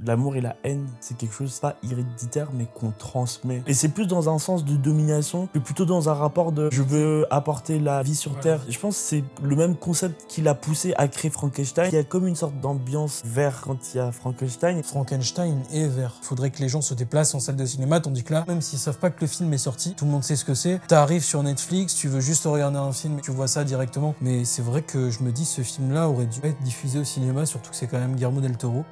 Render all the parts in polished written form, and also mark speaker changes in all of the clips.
Speaker 1: l'amour et la haine, c'est quelque chose pas héréditaire, mais qu'on transmet. Et c'est plus dans un sens de domination que plutôt dans un rapport de je veux apporter la vie sur Terre. Je pense que c'est le même concept qui l'a poussé à créer Frankenstein. Il y a comme une sorte d'ambiance vert quand il y a Frankenstein.
Speaker 2: Frankenstein est vert. Faudrait que les gens se déplacent en salle de cinéma, tandis que là, même s'ils savent pas que le film est sorti, tout le monde sait ce que c'est. T'arrives sur Netflix, tu veux juste regarder un film, tu vois ça directement. Mais c'est vrai que je me dis, ce film-là aurait dû être diffusé au cinéma, surtout que c'est quand même Guillermo del Toro.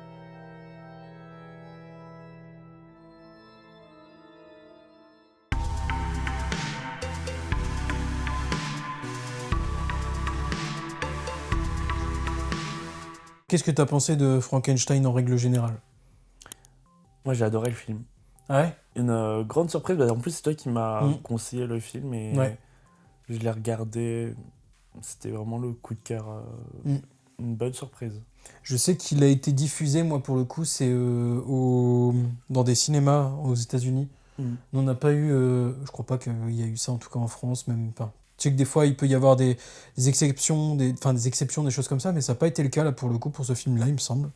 Speaker 2: Qu'est-ce que t'as pensé de Frankenstein en règle générale?
Speaker 1: Moi, j'ai adoré le film.
Speaker 2: Ah ouais?
Speaker 1: Une grande surprise. En plus, c'est toi qui m'as conseillé le film et je l'ai regardé. C'était vraiment le coup de cœur. Une bonne surprise.
Speaker 2: Je sais qu'il a été diffusé, moi, pour le coup, c'est dans des cinémas aux États-Unis. On n'a pas eu... je crois pas qu'il y a eu ça, en tout cas en France, même pas. Tu sais que des fois, il peut y avoir des exceptions, des exceptions, des choses comme ça, mais ça n'a pas été le cas, là, pour le coup, pour ce film-là, il me semble.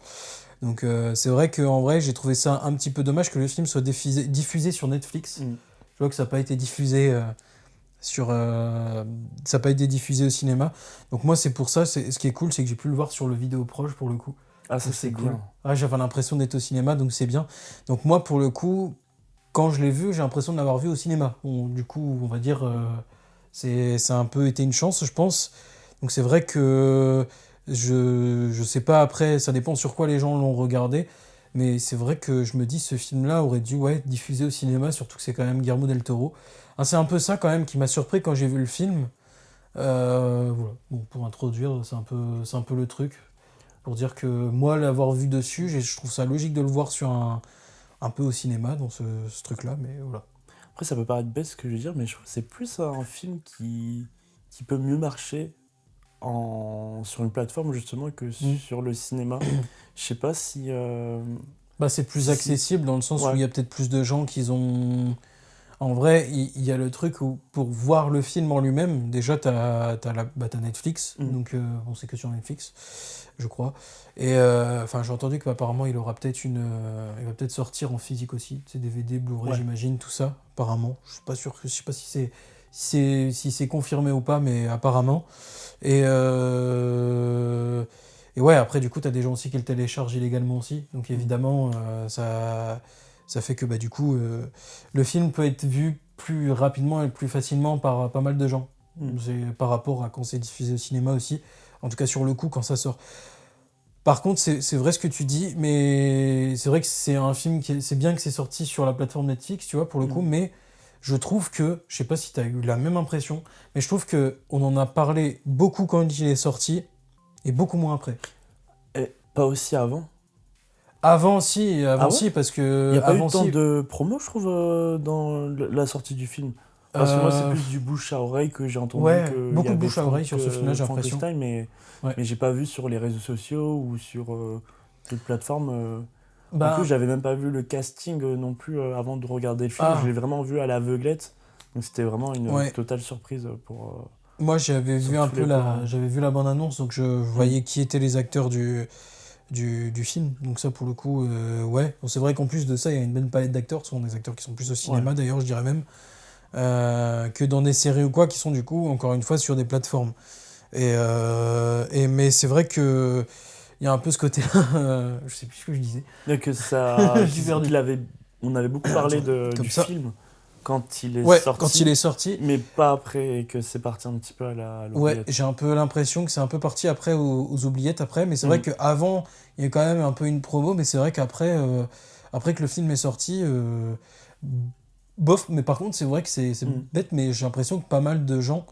Speaker 2: Donc, c'est vrai qu'en vrai, j'ai trouvé ça un petit peu dommage que le film soit diffusé sur Netflix. Je vois que ça n'a pas été diffusé ça n'a pas été diffusé au cinéma. Donc, moi, c'est pour ça, ce qui est cool, c'est que j'ai pu le voir sur le vidéo proche, pour le coup.
Speaker 1: Ah, ça, c'est
Speaker 2: cool.
Speaker 1: bien.
Speaker 2: Ah, j'avais l'impression d'être au cinéma, donc c'est bien. Donc, moi, pour le coup, quand je l'ai vu, j'ai l'impression de l'avoir vu au cinéma. Bon, du coup, on va dire... ça a un peu été une chance, je pense. Donc c'est vrai que je sais pas après, ça dépend sur quoi les gens l'ont regardé, mais c'est vrai que je me dis ce film-là aurait dû être diffusé au cinéma, surtout que c'est quand même Guillermo del Toro. Hein, c'est un peu ça quand même qui m'a surpris quand j'ai vu le film. Voilà. Bon, pour introduire, c'est un peu le truc. Pour dire que moi, l'avoir vu dessus, je trouve ça logique de le voir sur un peu au cinéma, dans ce truc-là, mais voilà.
Speaker 1: Après, ça peut paraître bête ce que je veux dire, mais je trouve que c'est plus un film qui peut mieux marcher sur une plateforme justement que sur le cinéma. Je sais pas si...
Speaker 2: c'est plus accessible dans le sens où il y a peut-être plus de gens qui ont... En vrai, il y a le truc où pour voir le film en lui-même, déjà t'as Netflix, donc bon, c'est que sur Netflix, je crois. Et j'ai entendu qu'apparemment il va peut-être sortir en physique aussi, c'est DVD, Blu-ray, j'imagine, tout ça, apparemment. Je sais pas si c'est confirmé ou pas, mais apparemment. Et ouais, après du coup t'as des gens aussi qui le téléchargent illégalement aussi, donc évidemment ça fait que du coup le film peut être vu plus rapidement et plus facilement par pas mal de gens. C'est par rapport à quand c'est diffusé au cinéma aussi, en tout cas sur le coup quand ça sort. Par contre, c'est vrai ce que tu dis, mais c'est vrai que c'est un film c'est bien que c'est sorti sur la plateforme Netflix, tu vois, pour le coup, mais je trouve que, je sais pas si tu as eu la même impression, mais je trouve qu'on en a parlé beaucoup quand il est sorti et beaucoup moins après.
Speaker 1: Et pas aussi avant.
Speaker 2: Avant, si, parce que...
Speaker 1: Il n'y a pas eu
Speaker 2: avant,
Speaker 1: tant de promo, je trouve, dans la sortie du film. Parce que moi, c'est plus du bouche à oreille que j'ai entendu que
Speaker 2: beaucoup de bouche à oreille sur ce film-là, j'ai l'impression.
Speaker 1: Mais j'ai pas vu sur les réseaux sociaux ou sur d'autres plateformes. En plus, j'avais même pas vu le casting non plus avant de regarder le film. Je l'ai vraiment vu à l'aveuglette. Donc c'était vraiment une totale surprise pour...
Speaker 2: moi, j'avais vu un peu j'avais vu la bande-annonce, donc je voyais qui étaient les acteurs du film. Donc ça, pour le coup, Bon, c'est vrai qu'en plus de ça, il y a une bonne palette d'acteurs. Ce sont des acteurs qui sont plus au cinéma, d'ailleurs, je dirais même, que dans des séries ou quoi, qui sont du coup, encore une fois, sur des plateformes. Mais c'est vrai que il y a un peu ce côté-là, je sais plus ce que je disais.
Speaker 1: Que ça, on avait beaucoup parlé du film quand il est sorti.
Speaker 2: Quand il est sorti.
Speaker 1: Mais pas après, et que c'est parti un petit peu à l'oubliette.
Speaker 2: Ouais, j'ai un peu l'impression que c'est un peu parti après aux oubliettes après, mais c'est vrai qu'avant, il y a quand même un peu une promo, mais c'est vrai qu'après après que le film est sorti, bof, mais par contre, c'est vrai que c'est bête, mais j'ai l'impression que pas mal de gens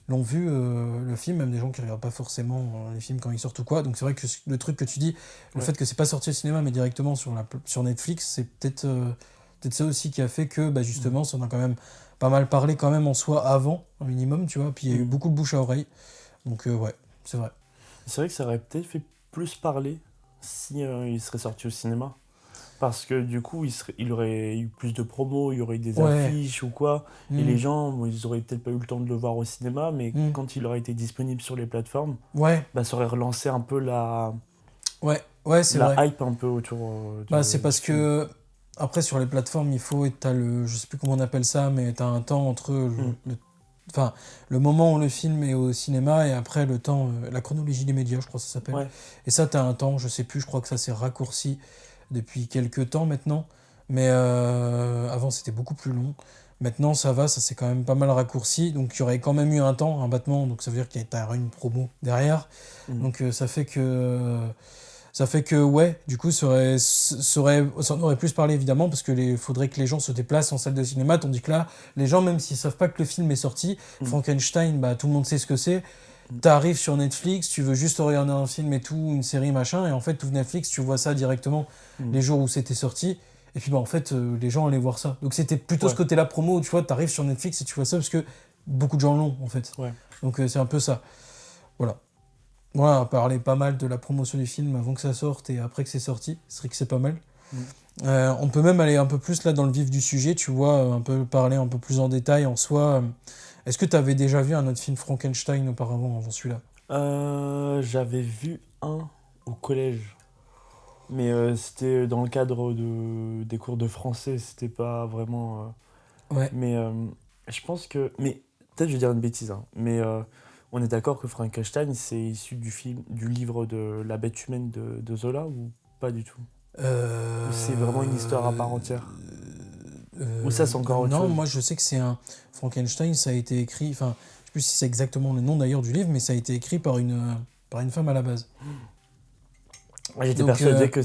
Speaker 2: l'ont vu le film, même des gens qui regardent pas forcément les films quand ils sortent ou quoi. Donc c'est vrai que le truc que tu dis, le fait que c'est pas sorti au cinéma, mais directement sur Netflix, c'est peut-être ça aussi qui a fait que justement, ça en a quand même pas mal parlé quand même en soi avant, un minimum, tu vois. Puis il y a eu beaucoup de bouche à oreille. Donc ouais, c'est vrai.
Speaker 1: C'est vrai que ça aurait peut-être fait plus parler si il serait sorti au cinéma. Parce que du coup, il aurait eu plus de promos, il y aurait eu des affiches ou quoi. Et les gens, ils auraient peut-être pas eu le temps de le voir au cinéma, mais quand il aurait été disponible sur les plateformes, ça aurait relancé un peu la...
Speaker 2: Ouais. Ouais, c'est vrai.
Speaker 1: la hype un peu autour
Speaker 2: Bah, c'est parce
Speaker 1: du film.
Speaker 2: que, après, sur les plateformes, t'as je sais plus comment on appelle ça, mais t'as un temps entre
Speaker 1: Mm.
Speaker 2: enfin, le moment où le film est au cinéma et après le temps, la chronologie des médias, je crois que ça s'appelle.
Speaker 1: Ouais.
Speaker 2: Et ça, t'as un temps, je sais plus, je crois que ça s'est raccourci depuis quelques temps maintenant. Mais avant, c'était beaucoup plus long. Maintenant, ça va, ça s'est quand même pas mal raccourci. Donc, il y aurait quand même eu un temps, un battement. Donc, ça veut dire qu'il y a une promo derrière.
Speaker 1: Mm.
Speaker 2: Donc, ça fait que, ouais, du coup, ça en aurait plus parlé évidemment, parce que faudrait que les gens se déplacent en salle de cinéma, tandis que là, les gens, même s'ils savent pas que le film est sorti,
Speaker 1: Mm.
Speaker 2: Frankenstein, bah, tout le monde sait ce que c'est.
Speaker 1: Mm.
Speaker 2: T'arrives sur Netflix, tu veux juste regarder un film et tout, une série, machin, et en fait, tu ouvres Netflix, tu vois ça directement
Speaker 1: Mm.
Speaker 2: les jours où c'était sorti, et puis bah, en fait, les gens allaient voir ça. Donc c'était plutôt ce
Speaker 1: Ouais.
Speaker 2: côté-là promo, où tu vois, t'arrives sur Netflix et tu vois ça parce que beaucoup de gens l'ont, en fait.
Speaker 1: Ouais.
Speaker 2: Donc c'est un peu ça. Voilà. Moi, on a parlé pas mal de la promotion du film avant que ça sorte et après que c'est sorti. C'est vrai que c'est pas mal.
Speaker 1: Mm.
Speaker 2: On peut même aller un peu plus là dans le vif du sujet, tu vois, un peu parler un peu plus en détail en soi. Est-ce que tu avais déjà vu un autre film Frankenstein auparavant, avant celui-là?
Speaker 1: J'avais vu un au collège. Mais c'était dans le cadre des cours de français, c'était pas vraiment.
Speaker 2: Ouais.
Speaker 1: Mais je pense que. Mais peut-être je vais dire une bêtise, hein, mais on est d'accord que Frankenstein, c'est issu du livre de La bête humaine de Zola ou pas du tout? Ou c'est vraiment une histoire à part entière? Ou ça, c'est encore autre
Speaker 2: Non,
Speaker 1: chose?
Speaker 2: moi je sais que c'est un Frankenstein, ça a été écrit, enfin, je sais plus si c'est exactement le nom d'ailleurs du livre, mais ça a été écrit par une femme à la base.
Speaker 1: Ah, j'étais
Speaker 2: Donc
Speaker 1: persuadé que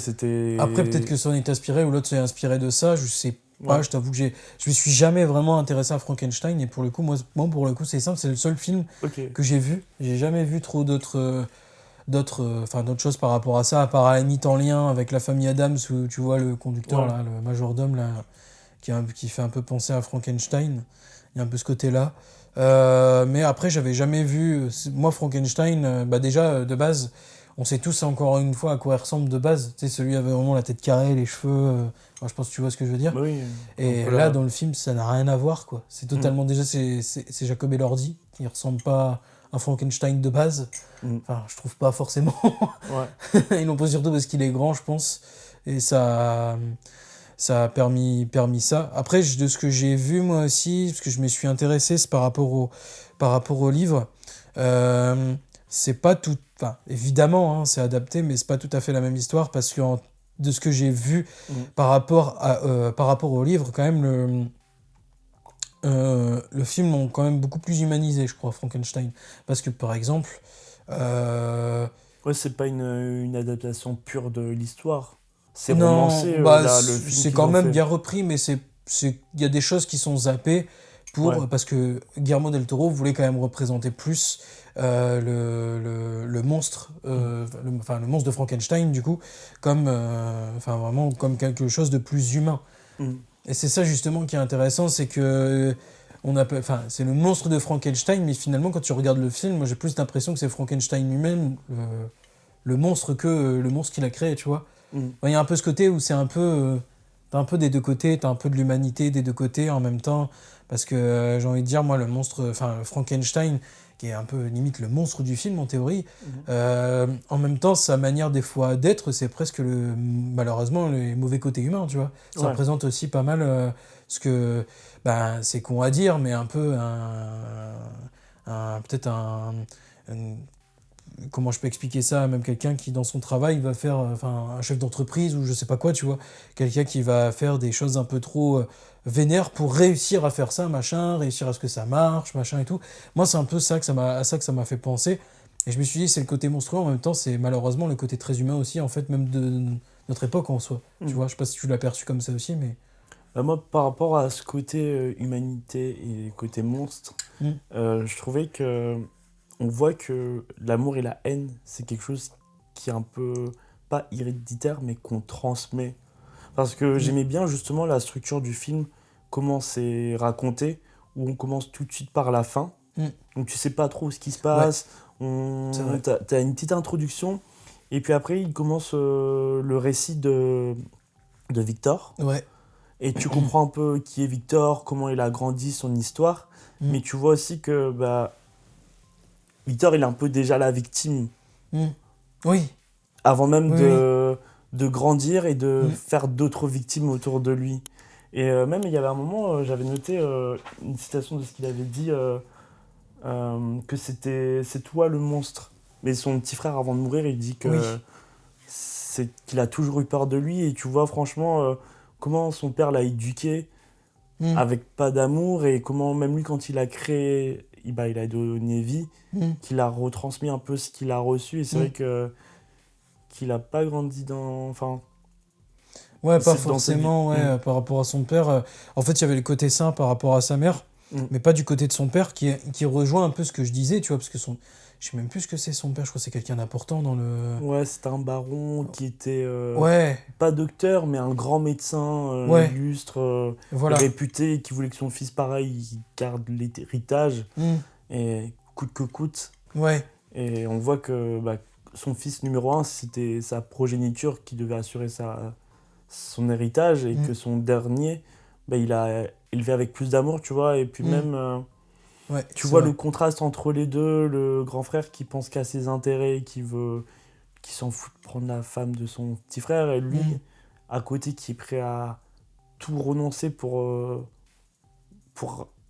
Speaker 2: après peut-être
Speaker 1: c'était.
Speaker 2: que ça en est inspiré ou l'autre s'est inspiré de ça, je sais pas,
Speaker 1: Ouais,
Speaker 2: je t'avoue que je me suis jamais vraiment intéressé à Frankenstein et pour le coup, moi pour le coup c'est simple, c'est le seul film
Speaker 1: ok.
Speaker 2: que j'ai vu. J'ai jamais vu trop d'autres choses par rapport à ça, à part à la limite en lien avec la famille Adams où tu vois le conducteur
Speaker 1: Ouais.
Speaker 2: là, le majordome là, qui fait un peu penser à Frankenstein. Il y a un peu ce côté-là. Mais après, j'avais jamais vu. Moi, Frankenstein, bah déjà, de base, on sait tous encore une fois à quoi il ressemble de base. Tu sais, celui avait vraiment la tête carrée, les cheveux. Enfin, je pense que tu vois ce que je veux dire.
Speaker 1: Bah oui, un
Speaker 2: Et
Speaker 1: peu
Speaker 2: là,
Speaker 1: là.
Speaker 2: dans le film, ça n'a rien à voir, quoi. C'est
Speaker 1: Mm,
Speaker 2: totalement. Déjà, c'est Jacob Elordi qui ressemble pas à Frankenstein de base.
Speaker 1: mm.
Speaker 2: Enfin, je trouve pas forcément.
Speaker 1: Ouais.
Speaker 2: Ils l'ont pas surtout parce qu'il est grand, je pense. Et ça a permis ça. Après, de ce que j'ai vu moi aussi, parce que je me suis intéressé, c'est par rapport au livre. Euh, c'est pas tout. Enfin, évidemment, hein, c'est adapté, mais c'est pas tout à fait la même histoire parce que de ce que j'ai vu
Speaker 1: Mm.
Speaker 2: par rapport au livre, quand même, le film l'ont quand même beaucoup plus humanisé, je crois, Frankenstein. Parce que, par exemple, euh,
Speaker 1: Ouais, c'est pas une adaptation pure de l'histoire. C'est
Speaker 2: non,
Speaker 1: romancé,
Speaker 2: bah
Speaker 1: là, le film
Speaker 2: c'est
Speaker 1: qu'ils
Speaker 2: quand
Speaker 1: ont
Speaker 2: même
Speaker 1: fait.
Speaker 2: bien repris, mais il y a des choses qui sont zappées
Speaker 1: Ouais.
Speaker 2: parce que Guillermo del Toro voulait quand même représenter plus le monstre,
Speaker 1: Mm.
Speaker 2: enfin le monstre de Frankenstein du coup, comme enfin vraiment comme quelque chose de plus humain.
Speaker 1: Mm.
Speaker 2: Et c'est ça justement qui est intéressant, c'est que enfin c'est le monstre de Frankenstein, mais finalement quand tu regardes le film, moi j'ai plus l'impression que c'est Frankenstein lui-même, le monstre que le monstre qu'il a créé, tu vois.
Speaker 1: Mm.
Speaker 2: Il y a un peu ce côté où c'est un peu. T'as un peu des deux côtés, t'as un peu de l'humanité des deux côtés en même temps. Parce que j'ai envie de dire, moi, le monstre, enfin, Frankenstein, qui est un peu limite le monstre du film en théorie,
Speaker 1: Mhm.
Speaker 2: en même temps, sa manière des fois d'être, c'est presque malheureusement les mauvais côtés humains, tu vois. Ça
Speaker 1: Ouais.
Speaker 2: représente aussi pas mal ce que. Ben, c'est con à dire, mais un peu peut-être un- comment je peux expliquer ça à même quelqu'un qui dans son travail va faire enfin un chef d'entreprise ou je sais pas quoi, tu vois, quelqu'un qui va faire des choses un peu trop vénères pour réussir à faire ça, machin, réussir à ce que ça marche, machin et tout. Moi c'est un peu ça à ça que ça m'a fait penser, et je me suis dit c'est le côté monstrueux, en même temps c'est malheureusement le côté très humain aussi, en fait, même de notre époque en soi, tu
Speaker 1: Mm.
Speaker 2: vois. Je sais pas si tu l'as perçu comme ça aussi, mais
Speaker 1: Bah, moi, par rapport à ce côté humanité et côté monstre,
Speaker 2: Mm.
Speaker 1: je trouvais que on voit que l'amour et la haine, c'est quelque chose qui est un peu pas héréditaire, mais qu'on transmet. Parce que
Speaker 2: Mm.
Speaker 1: j'aimais bien justement la structure du film, comment c'est raconté, où on commence tout de suite par la fin.
Speaker 2: Mm.
Speaker 1: Donc tu sais pas trop ce qui se
Speaker 2: Ouais,
Speaker 1: passe.
Speaker 2: c'est vrai.
Speaker 1: T'as une petite introduction. Et puis après, il commence le récit de Victor.
Speaker 2: Ouais.
Speaker 1: Et tu comprends un peu qui est Victor, comment il a grandi, son histoire.
Speaker 2: Mm.
Speaker 1: Mais tu vois aussi que bah, Victor, il est un peu déjà la victime.
Speaker 2: Mm. Oui.
Speaker 1: avant même
Speaker 2: Oui,
Speaker 1: de grandir et de
Speaker 2: Mm.
Speaker 1: faire d'autres victimes autour de lui. Et même, il y avait un moment, j'avais noté une citation de ce qu'il avait dit, que c'est toi le monstre. Mais son petit frère, avant de mourir, il dit
Speaker 2: oui.
Speaker 1: que c'est qu'il a toujours eu peur de lui. Et tu vois, franchement, comment son père l'a éduqué
Speaker 2: Mm.
Speaker 1: avec pas d'amour et comment même lui, quand il a créé, il a donné vie,
Speaker 2: Mm.
Speaker 1: qu'il a retransmis un peu ce qu'il a reçu. Et c'est
Speaker 2: Mm.
Speaker 1: vrai que qu'il a pas grandi dans... Enfin,
Speaker 2: Ouais, pas
Speaker 1: c'est dans cette vie.
Speaker 2: forcément, ouais, par rapport à son père. En fait, il y avait le côté sain par rapport à sa mère,
Speaker 1: Mm.
Speaker 2: mais pas du côté de son père, qui rejoint un peu ce que je disais, tu vois, parce que je sais même plus ce que c'est son père, je crois que c'est quelqu'un d'important dans le...
Speaker 1: Ouais, c'était un baron qui était
Speaker 2: Ouais,
Speaker 1: pas docteur, mais un grand médecin
Speaker 2: ouais,
Speaker 1: illustre,
Speaker 2: voilà.
Speaker 1: réputé, qui voulait que son fils, pareil, il garde l'héritage,
Speaker 2: Mm.
Speaker 1: et coûte que coûte.
Speaker 2: Ouais,
Speaker 1: Et on voit que son fils numéro un, c'était sa progéniture qui devait assurer son héritage, et
Speaker 2: mm.
Speaker 1: que son dernier, il a élevé avec plus d'amour, tu vois, et puis
Speaker 2: Mm.
Speaker 1: même...
Speaker 2: Ouais,
Speaker 1: tu
Speaker 2: c'est
Speaker 1: vois
Speaker 2: vrai.
Speaker 1: le contraste entre les deux, le grand frère qui pense qu'à ses intérêts, qui s'en fout de prendre la femme de son petit frère, et lui,
Speaker 2: Mm.
Speaker 1: à côté, qui est prêt à tout renoncer pour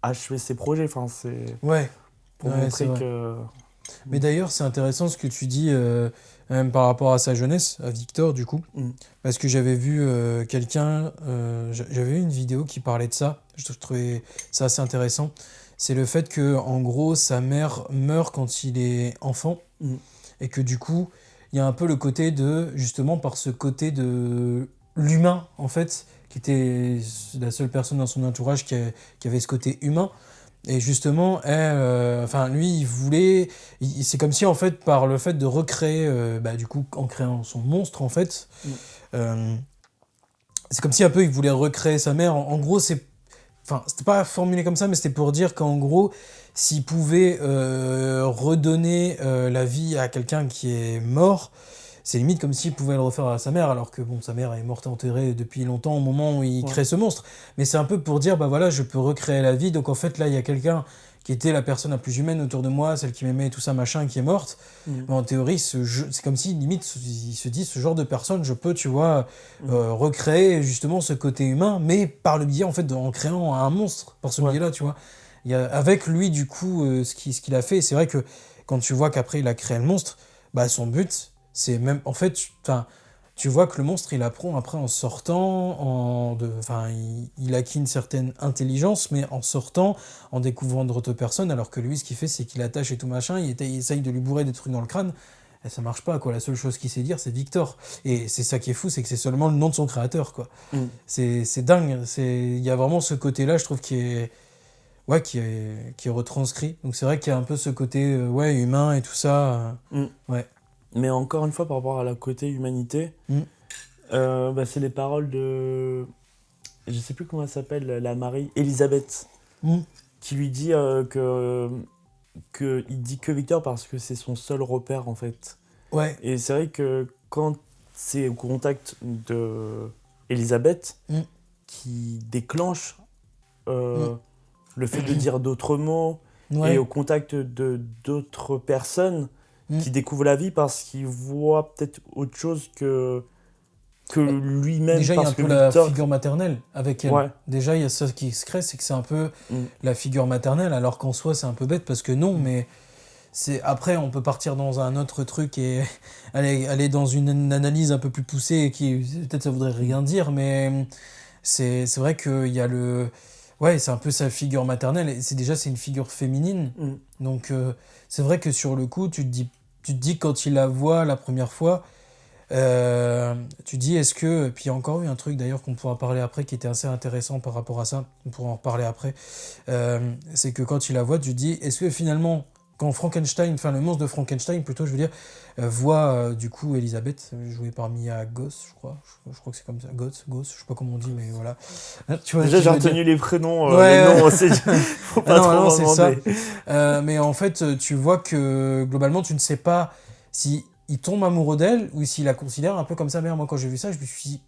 Speaker 1: achever ses projets. Enfin, c'est
Speaker 2: Ouais,
Speaker 1: pour
Speaker 2: ouais, c'est
Speaker 1: montrer
Speaker 2: vrai.
Speaker 1: que...
Speaker 2: Mais d'ailleurs, c'est intéressant ce que tu dis, même par rapport à sa jeunesse, à Victor, du coup.
Speaker 1: Mm.
Speaker 2: Parce que j'avais vu quelqu'un, j'avais vu une vidéo qui parlait de ça. Je trouvais ça assez intéressant. C'est le fait que, en gros, sa mère meurt quand il est enfant.
Speaker 1: Mm.
Speaker 2: Et que du coup, il y a un peu le côté de, justement, par ce côté de l'humain, en fait, qui était la seule personne dans son entourage qui avait ce côté humain. Et justement, elle, enfin, lui, il voulait. C'est comme si, en fait, par le fait de recréer, du coup, en créant son monstre, en fait,
Speaker 1: Mm.
Speaker 2: euh, c'est comme si un peu il voulait recréer sa mère. En gros, c'est. Enfin, c'était pas formulé comme ça, mais c'était pour dire qu'en gros, s'il pouvait redonner la vie à quelqu'un qui est mort, c'est limite comme s'il pouvait le refaire à sa mère, alors que bon, sa mère est morte et enterrée depuis longtemps au moment où il
Speaker 1: Ouais.
Speaker 2: crée ce monstre. Mais c'est un peu pour dire, bah voilà, je peux recréer la vie. Donc en fait, là, il y a quelqu'un qui était la personne la plus humaine autour de moi, celle qui m'aimait et tout ça, machin, qui est morte.
Speaker 1: Mm.
Speaker 2: Mais en théorie, c'est comme si, limite, il se dit, ce genre de personne, je peux, tu vois, recréer justement ce côté humain, mais par le biais, en fait, en créant un monstre, par ce
Speaker 1: Ouais.
Speaker 2: biais-là, tu vois. Avec lui, du coup, ce qu'il a fait, c'est vrai que quand tu vois qu'après, il a créé le monstre, bah, son but, c'est même, en fait, tu vois que le monstre, il apprend après en sortant, il acquit une certaine intelligence, mais en sortant, en découvrant d'autres personnes, alors que lui, ce qu'il fait, c'est qu'il attache et tout machin, il essaye de lui bourrer des trucs dans le crâne, et ça marche pas, quoi. La seule chose qu'il sait dire, c'est Victor. Et c'est ça qui est fou, c'est que c'est seulement le nom de son créateur, quoi.
Speaker 1: Mm.
Speaker 2: C'est dingue. Il y a vraiment ce côté-là, je trouve, qui est retranscrit. Donc c'est vrai qu'il y a un peu ce côté humain et tout ça.
Speaker 1: Mm.
Speaker 2: Ouais.
Speaker 1: Mais encore une fois, par rapport à la côté humanité,
Speaker 2: Mm.
Speaker 1: c'est les paroles de... Je sais plus comment elle s'appelle, la Marie, Elisabeth,
Speaker 2: Mm.
Speaker 1: qui lui dit que il dit que Victor parce que c'est son seul repère, en fait.
Speaker 2: Ouais.
Speaker 1: Et c'est vrai que quand c'est au contact de Elisabeth
Speaker 2: Mm.
Speaker 1: qui déclenche
Speaker 2: Mm.
Speaker 1: le fait de dire d'autres mots,
Speaker 2: Ouais.
Speaker 1: et au contact de d'autres personnes
Speaker 2: Mm.
Speaker 1: qui découvrent la vie parce qu'ils voient peut-être autre chose que lui-même,
Speaker 2: Déjà, il y a
Speaker 1: parce
Speaker 2: un
Speaker 1: que
Speaker 2: peu la
Speaker 1: Victor...
Speaker 2: figure maternelle avec elle.
Speaker 1: Ouais.
Speaker 2: Déjà, il y a ça qui se crée, c'est que c'est un peu
Speaker 1: Mm.
Speaker 2: la figure maternelle, alors qu'en soi, c'est un peu bête parce que non, mais après, on peut partir dans un autre truc et aller dans une analyse un peu plus poussée qui, peut-être, ça voudrait rien dire, mais c'est vrai qu'il y a le. Ouais, c'est un peu sa figure maternelle et c'est une figure féminine.
Speaker 1: Mm.
Speaker 2: Donc, c'est vrai que sur le coup, tu te dis quand il la voit la première fois. Tu dis est-ce que puis il y a encore eu un truc d'ailleurs qu'on pourra parler après qui était assez intéressant par rapport à ça, on pourra en reparler après. C'est que quand il la voit, tu te dis est-ce que finalement quand Frankenstein, enfin le monstre de Frankenstein plutôt je veux dire, voit du coup Elisabeth jouée par Mia Goth, je crois que c'est comme ça, Goth, je sais pas comment on dit mais voilà. Tu vois,
Speaker 1: Déjà,
Speaker 2: ce que
Speaker 1: j'ai
Speaker 2: je veux dire.
Speaker 1: retenu les prénoms,
Speaker 2: Ouais,
Speaker 1: les
Speaker 2: ouais.
Speaker 1: noms, faut pas trop
Speaker 2: non,
Speaker 1: m'en
Speaker 2: c'est ça.
Speaker 1: demander.
Speaker 2: Mais en fait, tu vois que globalement, tu ne sais pas si il tombe amoureux d'elle ou s'il la considère un peu comme sa mère. Moi, quand j'ai vu ça, je me suis dit,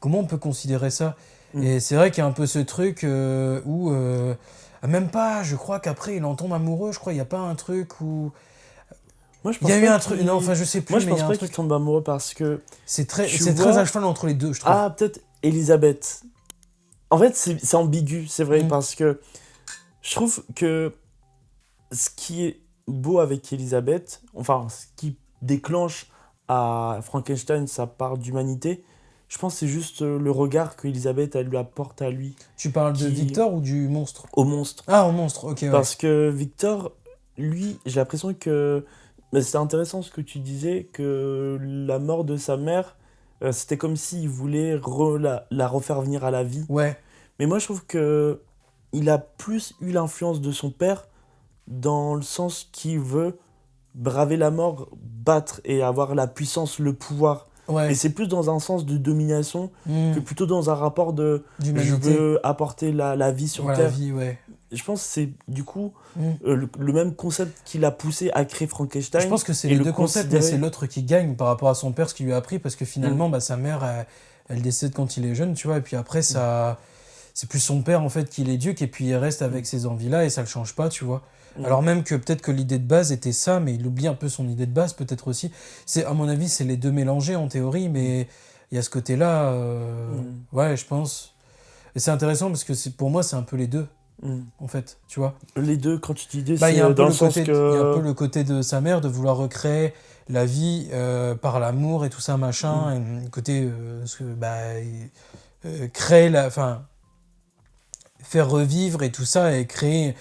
Speaker 2: comment on peut considérer ça?
Speaker 1: Mm.
Speaker 2: Et c'est vrai qu'il y a un peu ce truc où, même pas, je crois qu'après, il en tombe amoureux. Je crois qu'il n'y a pas un truc où.
Speaker 1: Moi, je
Speaker 2: Il y
Speaker 1: pense
Speaker 2: a eu
Speaker 1: pas
Speaker 2: un truc.
Speaker 1: qu'il-
Speaker 2: Non, enfin, je sais plus,
Speaker 1: Moi, je
Speaker 2: mais il y
Speaker 1: pense
Speaker 2: a un
Speaker 1: pas qu'il
Speaker 2: truc.
Speaker 1: tombe amoureux parce que
Speaker 2: C'est
Speaker 1: tu
Speaker 2: très
Speaker 1: vois-
Speaker 2: à cheval entre les deux, je trouve.
Speaker 1: Ah, peut-être Elisabeth. En fait, c'est ambigu, c'est vrai,
Speaker 2: Mm.
Speaker 1: parce que je trouve que ce qui est beau avec Elisabeth, enfin, ce qui déclenche à Frankenstein sa part d'humanité, je pense que c'est juste le regard que Elisabeth elle lui apporte à lui,
Speaker 2: Tu parles de
Speaker 1: qui-
Speaker 2: Victor ou du monstre?
Speaker 1: au monstre.
Speaker 2: Ah, au monstre, ok, ouais.
Speaker 1: Parce que Victor, lui, j'ai l'impression que... Mais c'est intéressant ce que tu disais, que la mort de sa mère, c'était comme s'il voulait la refaire venir à la vie.
Speaker 2: Ouais,
Speaker 1: Mais moi, je trouve que il a plus eu l'influence de son père dans le sens qu'il veut braver la mort, battre et avoir la puissance, le pouvoir.
Speaker 2: ouais.
Speaker 1: Et c'est plus dans un sens de domination
Speaker 2: Mm.
Speaker 1: que plutôt dans un rapport de je
Speaker 2: D'humanité.
Speaker 1: veux apporter la vie sur
Speaker 2: Voilà, la
Speaker 1: Terre.
Speaker 2: vie, ouais.
Speaker 1: Je pense que c'est du coup
Speaker 2: Mm.
Speaker 1: le même concept qui l'a poussé à créer Frankenstein.
Speaker 2: Je pense que c'est
Speaker 1: et
Speaker 2: les
Speaker 1: le
Speaker 2: deux concepts, mais
Speaker 1: considérer-
Speaker 2: c'est l'autre qui gagne par rapport à son père, ce qu'il lui a appris, parce que finalement, bah, sa mère, elle décède quand il est jeune, tu vois, et puis après, ça, c'est plus son père, en fait, qui l'éduque, et puis il reste avec ces envies-là, et ça le change pas, tu vois. Alors même que peut-être que l'idée de base était ça, mais il oublie un peu son idée de base, peut-être aussi. C'est, à mon avis, c'est les deux mélangés, en théorie, mais il y a ce côté-là, ouais, je pense. Et c'est intéressant, parce que pour moi, c'est un peu les deux, en fait, tu vois.
Speaker 1: Les deux, quand tu dis deux,
Speaker 2: Bah, il y
Speaker 1: c'est
Speaker 2: a un peu
Speaker 1: dans
Speaker 2: le
Speaker 1: le sens
Speaker 2: côté, il y a un peu
Speaker 1: que...
Speaker 2: le côté de sa mère de vouloir recréer la vie par l'amour et tout ça machin, et le côté créer enfin faire revivre et tout ça et créer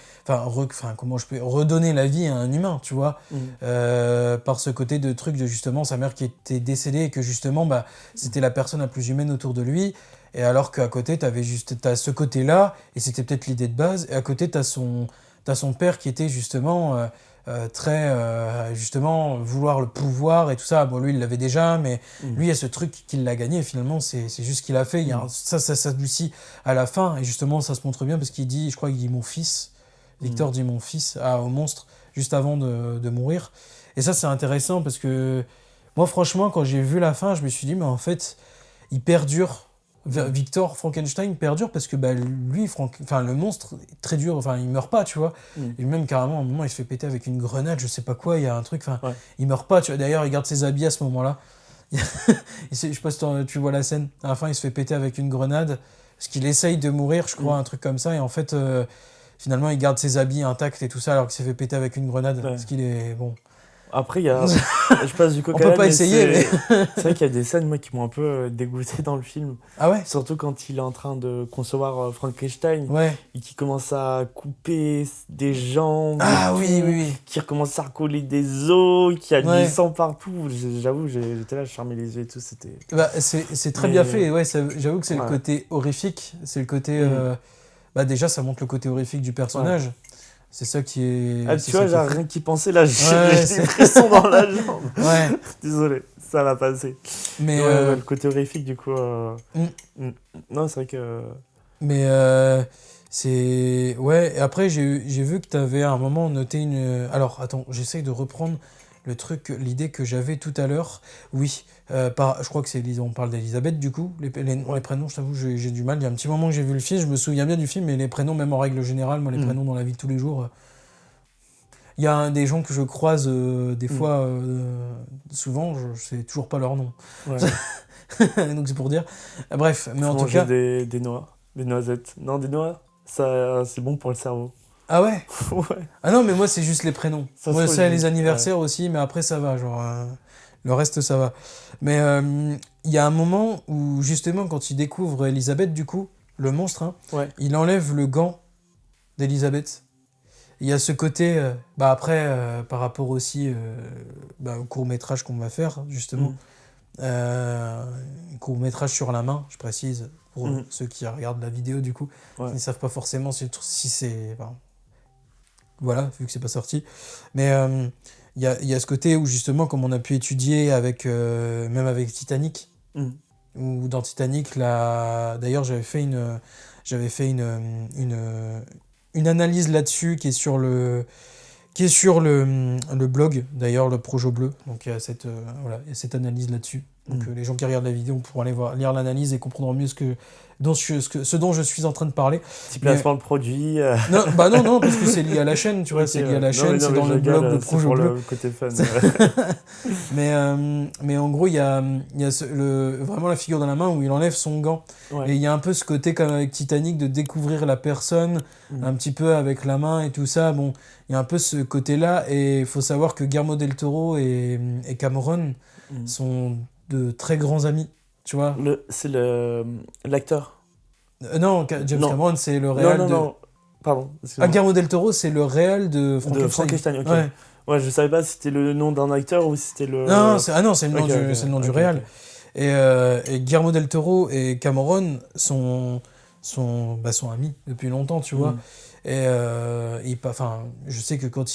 Speaker 2: comment je peux redonner la vie à un humain, tu vois, par ce côté de truc de justement sa mère qui était décédée et que justement bah c'était la personne la plus humaine autour de lui. Et alors qu'à côté, t'as ce côté-là, et c'était peut-être l'idée de base, et à côté, t'as son père qui était justement très, justement, vouloir le pouvoir et tout ça. Bon, lui, il l'avait déjà, mais lui, il y a ce truc qu'il l'a gagné, et finalement, c'est juste ce qu'il a fait. Il y a ça s'adoucit à la fin, et justement, ça se montre bien, parce qu'il dit, je crois qu'il dit mon fils, Victor dit mon fils au monstre, juste avant de mourir. Et ça, c'est intéressant, parce que moi, franchement, quand j'ai vu la fin, je me suis dit, mais en fait, il perdure. Victor Frankenstein perdure parce que bah, lui, le monstre est très dur, enfin il meurt pas, tu vois. Et même carrément, à un moment, il se fait péter avec une grenade, je sais pas quoi, il y a un truc, il meurt pas, tu vois. D'ailleurs, il garde ses habits à ce moment-là. Je sais pas si tu vois la scène, à la fin, il se fait péter avec une grenade parce qu'il essaye de mourir, je crois, un truc comme ça, et en fait, finalement, il garde ses habits intacts et tout ça alors qu'il s'est fait péter avec une grenade parce qu'il est bon.
Speaker 1: Après, il y a... je passe du coq
Speaker 2: On
Speaker 1: à
Speaker 2: peut
Speaker 1: l'âne,
Speaker 2: pas
Speaker 1: mais
Speaker 2: essayer, mais.
Speaker 1: c'est vrai qu'il y a des scènes moi, qui m'ont un peu dégoûté dans le film.
Speaker 2: Ah ouais?
Speaker 1: Surtout quand il est en train de concevoir Frankenstein
Speaker 2: Ouais.
Speaker 1: et qui commence à couper des jambes,
Speaker 2: Ah
Speaker 1: et
Speaker 2: oui,
Speaker 1: tout,
Speaker 2: oui, oui.
Speaker 1: qui recommence à recoller des os, qui a
Speaker 2: Ouais.
Speaker 1: du sang partout. J'avoue, j'étais là, je fermais les yeux et tout. C'était...
Speaker 2: Bah, c'est très
Speaker 1: Mais-
Speaker 2: bien fait, ouais, j'avoue que c'est le
Speaker 1: Ouais.
Speaker 2: côté horrifique, c'est le côté... bah déjà, ça montre le côté horrifique du personnage. C'est ça qui est...
Speaker 1: Ah,
Speaker 2: c'est
Speaker 1: tu
Speaker 2: ça
Speaker 1: vois,
Speaker 2: qui est
Speaker 1: j'ai
Speaker 2: fou.
Speaker 1: rien qu'y penser là, j'ai
Speaker 2: Ouais,
Speaker 1: des
Speaker 2: c'est-
Speaker 1: frissons dans la jambe.
Speaker 2: Ouais,
Speaker 1: Désolé, ça va passer.
Speaker 2: mais...
Speaker 1: Ouais, le côté horrifique, du coup. Non, c'est vrai que.
Speaker 2: Mais c'est... Ouais, et après, j'ai vu que tu avais à un moment noté une... Alors, attends, j'essaye de reprendre le truc, l'idée que j'avais tout à l'heure. Oui, je crois que on parle d'Elisabeth, du coup. Les prénoms, je t'avoue, j'ai du mal. Il y a un petit moment que j'ai vu le film, je me souviens bien du film, mais les prénoms, même en règle générale, moi, les prénoms dans la vie de tous les jours... Il y a des gens que je croise des fois, souvent, je sais toujours pas leur nom.
Speaker 1: Ouais.
Speaker 2: Donc c'est pour dire. Bref, mais
Speaker 1: Faut
Speaker 2: en tout
Speaker 1: manger
Speaker 2: cas...
Speaker 1: des noix, des noisettes. Non, des noix, ça, c'est bon pour le cerveau.
Speaker 2: Ah ouais?
Speaker 1: Ouais.
Speaker 2: Ah non, mais moi, c'est juste les prénoms.
Speaker 1: Ça se
Speaker 2: Moi,
Speaker 1: trouve,
Speaker 2: c'est
Speaker 1: je-
Speaker 2: les anniversaires aussi, mais après, ça va. Genre, le reste, ça va. Mais il y a un moment où, justement, quand il découvre Elisabeth, du coup, le monstre, hein,
Speaker 1: Ouais.
Speaker 2: il enlève le gant d'Elisabeth. Il y a ce côté, après, par rapport aussi au court-métrage qu'on va faire, justement. Court-métrage sur la main, je précise, pour ceux qui regardent la vidéo, du coup.
Speaker 1: Ouais.
Speaker 2: Ils ne savent pas forcément si c'est... Voilà, vu que c'est pas sorti. Mais il y a ce côté où, justement, comme on a pu étudier avec, même avec Titanic, ou dans Titanic, d'ailleurs, j'avais fait une analyse là-dessus qui est sur le blog, d'ailleurs, le Projo Bleu. Donc, il y a cette analyse là-dessus. Donc les gens qui regardent la vidéo pourront aller lire l'analyse et comprendre mieux ce dont je suis en train de parler.
Speaker 1: Petit placement de produit.
Speaker 2: Non, parce que c'est lié à la chaîne, tu vois,
Speaker 1: Ok,
Speaker 2: c'est lié à la chaîne, c'est dans le blog de
Speaker 1: c'est
Speaker 2: Projo
Speaker 1: pour
Speaker 2: Bleu.
Speaker 1: le côté fun.
Speaker 2: Mais en gros, il y a vraiment la figure dans la main où il enlève son gant.
Speaker 1: Ouais.
Speaker 2: Et il y a un peu ce côté, comme avec Titanic, de découvrir la personne un petit peu avec la main et tout ça. Bon, il y a un peu ce côté-là. Et il faut savoir que Guillermo del Toro et Cameron sont de très grands amis, tu vois.
Speaker 1: C'est l'acteur.
Speaker 2: Non, James
Speaker 1: Non.
Speaker 2: Cameron, c'est le réal
Speaker 1: Non. Pardon.
Speaker 2: Guillermo del Toro, c'est le réal de Frankenstein.
Speaker 1: De Frankenstein, ok.
Speaker 2: Ouais.
Speaker 1: Ouais, je savais pas si c'était le nom d'un acteur ou si c'était le...
Speaker 2: Non, c'est le nom c'est le nom du réal.
Speaker 1: Ok.
Speaker 2: Et Guillermo del Toro et Cameron sont amis depuis longtemps, tu vois. Et je sais que quand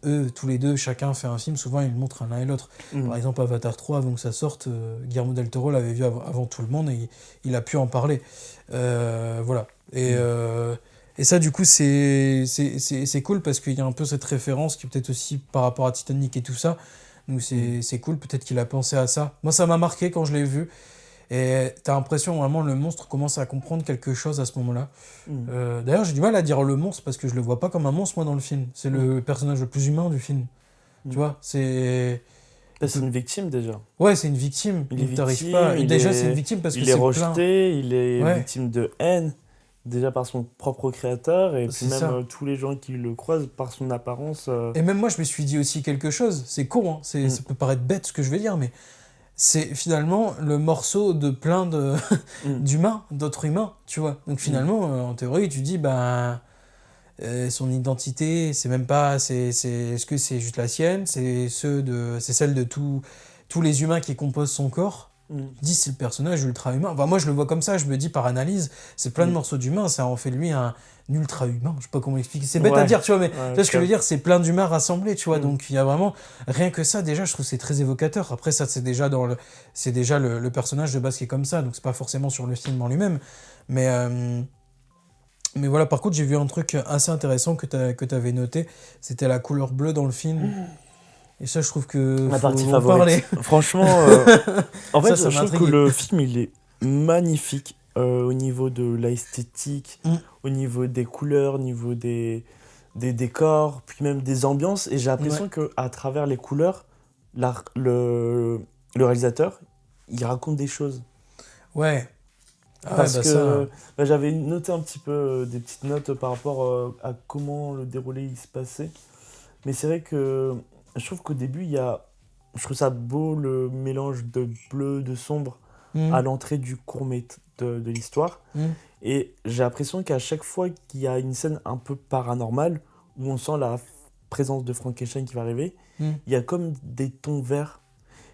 Speaker 2: eux, tous les deux, chacun fait un film, souvent ils le montrent l'un et l'autre. Par exemple, Avatar 3, avant que ça sorte, Guillermo del Toro l'avait vu avant tout le monde et il a pu en parler. Voilà. Et ça, du coup, c'est cool parce qu'il y a un peu cette référence qui est peut-être aussi par rapport à Titanic et tout ça. Donc c'est cool, peut-être qu'il a pensé à ça. Moi, ça m'a marqué quand je l'ai vu. Et t'as l'impression vraiment le monstre commence à comprendre quelque chose à ce moment-là. D'ailleurs, j'ai du mal à dire le monstre parce que je le vois pas comme un monstre, moi, dans le film. C'est le personnage le plus humain du film. Tu vois, c'est...
Speaker 1: C'est une victime, déjà.
Speaker 2: Ouais, c'est une victime.
Speaker 1: Il est victime,
Speaker 2: pas... Déjà, c'est une victime parce que c'est
Speaker 1: il est
Speaker 2: plein.
Speaker 1: rejeté, il est
Speaker 2: Ouais.
Speaker 1: victime de haine, déjà par son propre créateur, et puis
Speaker 2: C'est
Speaker 1: même
Speaker 2: ça.
Speaker 1: tous les gens qui le croisent par son apparence.
Speaker 2: Et même moi, je me suis dit aussi quelque chose. C'est con, hein. Ça peut paraître bête ce que je vais dire, mais c'est finalement le morceau de plein d'humains, d'autres humains, tu vois. Donc finalement, en théorie, tu dis, son identité, c'est même pas... Est-ce que c'est juste la sienne? C'est celle de tous les humains qui composent son corps? Dis, c'est le personnage ultra humain. Enfin, moi, je le vois comme ça, je me dis par analyse, c'est plein de morceaux d'humains, ça en fait de lui un ultra humain. Je sais pas comment expliquer. C'est bête à dire, tu vois, mais tu vois ce que je veux dire, c'est plein d'humains rassemblés, tu vois. Donc, il y a vraiment rien que ça, déjà, je trouve que c'est très évocateur. Après, ça, c'est déjà le personnage de base qui est comme ça, donc c'est pas forcément sur le film en lui-même. Mais voilà, par contre, j'ai vu un truc assez intéressant que t'avais noté, c'était la couleur bleue dans le film. Et ça, je trouve que
Speaker 1: Ma partie
Speaker 2: en
Speaker 1: favorite.
Speaker 2: parler.
Speaker 1: Franchement, en fait,
Speaker 2: Ça
Speaker 1: je trouve que
Speaker 2: m'intrigue.
Speaker 1: le film, il est magnifique au niveau de l'esthétique, au niveau des couleurs, au niveau des décors, puis même des ambiances. Et j'ai l'impression qu'à travers les couleurs, le réalisateur, il raconte des choses.
Speaker 2: Ouais.
Speaker 1: Parce que j'avais noté un petit peu des petites notes par rapport à comment le déroulé il se passait. Mais c'est vrai que je trouve qu'au début, je trouve ça beau le mélange de bleu, de sombre à l'entrée du court-métrage de l'histoire. Et j'ai l'impression qu'à chaque fois qu'il y a une scène un peu paranormale, où on sent la présence de Frankenstein qui va arriver, il y a comme des tons verts.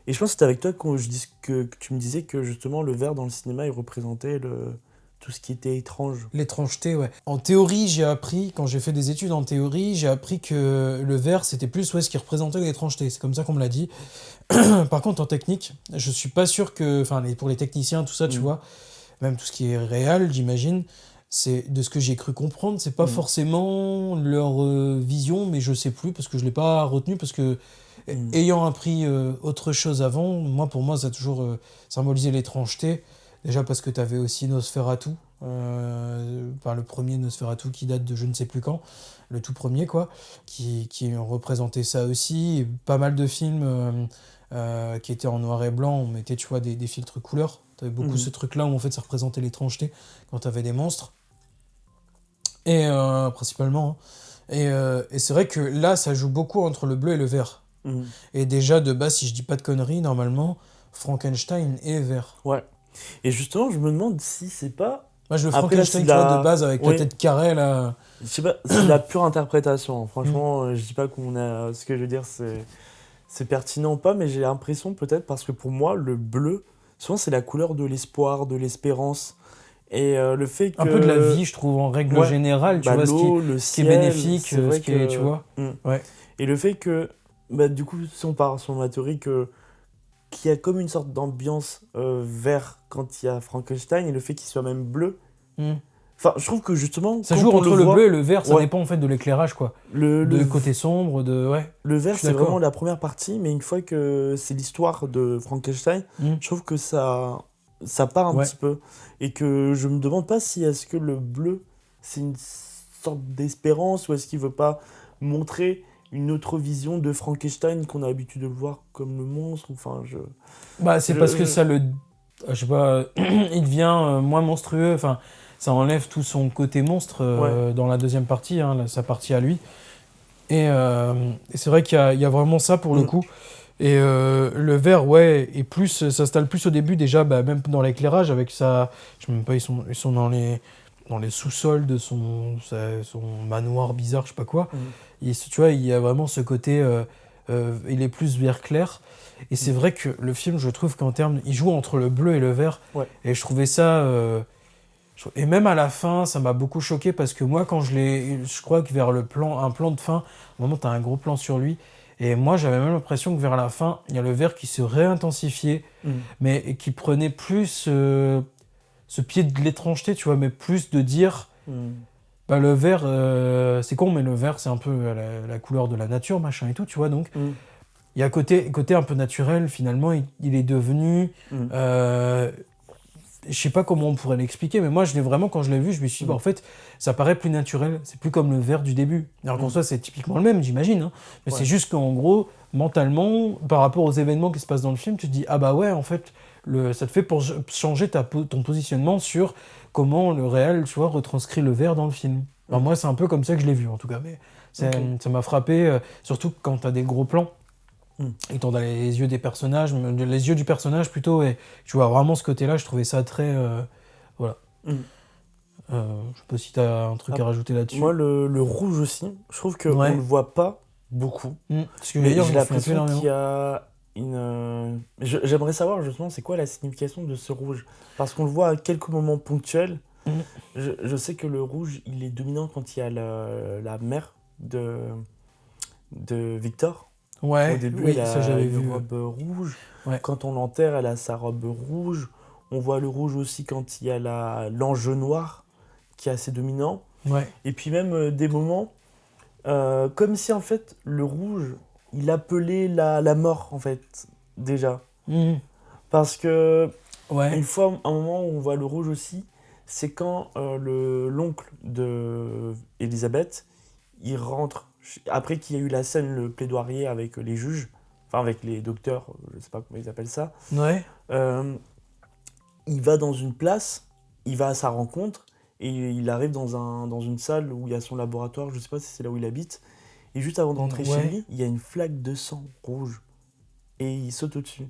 Speaker 1: Et je pense que c'était avec toi que tu me disais que justement le vert dans le cinéma, il représentait tout ce qui était étrange.
Speaker 2: L'étrangeté, ouais. En théorie, j'ai appris, quand j'ai fait des études en théorie, j'ai appris que le vert, c'était plus ce qui représentait l'étrangeté. C'est comme ça qu'on me l'a dit. Par contre, en technique, je suis pas sûr que... Enfin, pour les techniciens, tout ça, tu vois, même tout ce qui est réel, j'imagine, c'est de ce que j'ai cru comprendre, c'est pas forcément leur vision, mais je sais plus, parce que je l'ai pas retenu, parce que ayant appris autre chose avant, pour moi, ça a toujours symbolisé l'étrangeté. Déjà parce que tu avais aussi Nosferatu, le premier Nosferatu qui date de je ne sais plus quand, le tout premier quoi, qui représentait ça aussi. Et pas mal de films qui étaient en noir et blanc, on mettait tu vois, des filtres couleurs. Tu avais beaucoup ce truc-là où en fait ça représentait l'étrangeté quand tu avais des monstres. Et principalement. Hein. Et c'est vrai que là, ça joue beaucoup entre le bleu et le vert. Et déjà, de base, si je dis pas de conneries, normalement, Frankenstein est vert.
Speaker 1: Ouais. Et justement, je me demande si c'est pas...
Speaker 2: Moi, je veux Frankenstein, tu vois, de base, avec la tête carrée, là...
Speaker 1: Je sais pas, c'est de la pure interprétation. Franchement, je dis pas qu'on a... Ce que je veux dire, c'est pertinent ou pas, mais j'ai l'impression, peut-être, parce que pour moi, le bleu, souvent, c'est la couleur de l'espoir, de l'espérance. Et le fait que...
Speaker 2: Un peu de la vie, je trouve, en règle générale, tu vois, ce qui est bénéfique, ce qui est, tu vois. Ouais.
Speaker 1: Et le fait que, du coup, si on part sur ma théorie, qu'il y a comme une sorte d'ambiance vert quand il y a Frankenstein, et le fait qu'il soit même bleu, Enfin, je trouve que justement,
Speaker 2: Ça
Speaker 1: quand
Speaker 2: joue
Speaker 1: on
Speaker 2: entre le
Speaker 1: voit,
Speaker 2: bleu et le vert, ça
Speaker 1: ouais.
Speaker 2: dépend en fait de l'éclairage, quoi.
Speaker 1: le,
Speaker 2: De
Speaker 1: le,
Speaker 2: côté sombre, de. Ouais,
Speaker 1: le vert,
Speaker 2: je suis
Speaker 1: c'est
Speaker 2: d'accord.
Speaker 1: vraiment la première partie, mais une fois que c'est l'histoire de Frankenstein,
Speaker 2: Mm.
Speaker 1: je trouve que ça part un
Speaker 2: Ouais.
Speaker 1: petit peu. Et que je me demande pas si est-ce que le bleu, c'est une sorte d'espérance, ou est-ce qu'il veut pas montrer une autre vision de Frankenstein qu'on a l'habitude de le voir comme le monstre. Enfin,
Speaker 2: Bah, c'est parce que ça le. Je sais pas, il devient moins monstrueux, enfin, ça enlève tout son côté monstre
Speaker 1: Ouais.
Speaker 2: dans la deuxième partie, hein, sa partie à lui. Et c'est vrai qu'il y a vraiment ça pour le
Speaker 1: Mm.
Speaker 2: coup. Et le vert, ouais, et plus, s'installe plus au début déjà, bah, même dans l'éclairage, avec ça. Je sais même pas, ils sont dans les sous-sols de son manoir bizarre, je sais pas quoi.
Speaker 1: Mm.
Speaker 2: Et tu vois, il y a vraiment ce côté. Il est plus vert clair. Et c'est
Speaker 1: Mm.
Speaker 2: vrai que le film, je trouve qu'en termes. Il joue entre le bleu et le vert.
Speaker 1: Ouais.
Speaker 2: Et je trouvais ça. Et même à la fin, ça m'a beaucoup choqué parce que moi, quand je l'ai. Je crois que vers un plan de fin, au moment où tu as un gros plan sur lui. Et moi, j'avais même l'impression que vers la fin, il y a le vert qui se réintensifiait,
Speaker 1: Mm.
Speaker 2: mais qui prenait plus ce pied de l'étrangeté, tu vois, mais plus de dire.
Speaker 1: Mm.
Speaker 2: Bah, le vert, c'est con, mais le vert, c'est un peu la couleur de la nature, machin et tout, tu vois. Donc,
Speaker 1: Mm.
Speaker 2: il y a côté un peu naturel, finalement, il est devenu.
Speaker 1: Mm.
Speaker 2: Je sais pas comment on pourrait l'expliquer, mais moi, je l'ai vraiment, quand je l'ai vu, je me suis dit, bah, en fait, ça paraît plus naturel. C'est plus comme le vert du début. Alors qu'en soi, c'est typiquement le même, j'imagine. Hein. Mais
Speaker 1: Ouais.
Speaker 2: c'est juste qu'en gros, mentalement, par rapport aux événements qui se passent dans le film, tu te dis, ah bah ouais, en fait, ça te fait pour changer ton positionnement sur comment le réel, tu vois, retranscrit le vert dans le film. Alors moi, c'est un peu comme ça que je l'ai vu, en tout cas. Mais ça m'a frappé, surtout quand t'as des gros plans. Étant dans les yeux des personnages, les yeux du personnage plutôt, et tu vois vraiment ce côté-là, je trouvais ça très. Voilà.
Speaker 1: Mm.
Speaker 2: Je sais pas si t'as un truc à rajouter là-dessus.
Speaker 1: Moi, le rouge aussi, je trouve qu'on
Speaker 2: Ouais.
Speaker 1: le voit pas beaucoup.
Speaker 2: Ce que
Speaker 1: Mais
Speaker 2: d'ailleurs,
Speaker 1: j'ai
Speaker 2: je m'en souviens plus
Speaker 1: l'impression qu'il y
Speaker 2: énormément.
Speaker 1: a une. J'aimerais savoir justement c'est quoi la signification de ce rouge. Parce qu'on le voit à quelques moments ponctuels.
Speaker 2: Mm.
Speaker 1: Je sais que le rouge, il est dominant quand il y a la mère de Victor.
Speaker 2: Ouais,
Speaker 1: Au début,
Speaker 2: oui,
Speaker 1: elle
Speaker 2: ça
Speaker 1: a
Speaker 2: j'avais
Speaker 1: une
Speaker 2: vu.
Speaker 1: robe rouge.
Speaker 2: Ouais.
Speaker 1: Quand on l'enterre, elle a sa robe rouge. On voit le rouge aussi quand il y a l'ange noir qui est assez dominant.
Speaker 2: Ouais.
Speaker 1: Et puis même des moments, comme si en fait le rouge, il appelait la mort en fait, déjà.
Speaker 2: Mm.
Speaker 1: Parce que
Speaker 2: Ouais.
Speaker 1: une fois, un moment où on voit le rouge aussi, c'est quand l'oncle de Elisabeth, il rentre, après qu'il y a eu la scène, le plaidoirie avec les juges, enfin avec les docteurs, je sais pas comment ils appellent ça,
Speaker 2: Ouais.
Speaker 1: il va dans une place, il va à sa rencontre, et il arrive dans une salle où il y a son laboratoire, je sais pas si c'est là où il habite, et juste avant de rentrer chez
Speaker 2: Ouais.
Speaker 1: lui, il y a une flaque de sang rouge, et il saute au-dessus.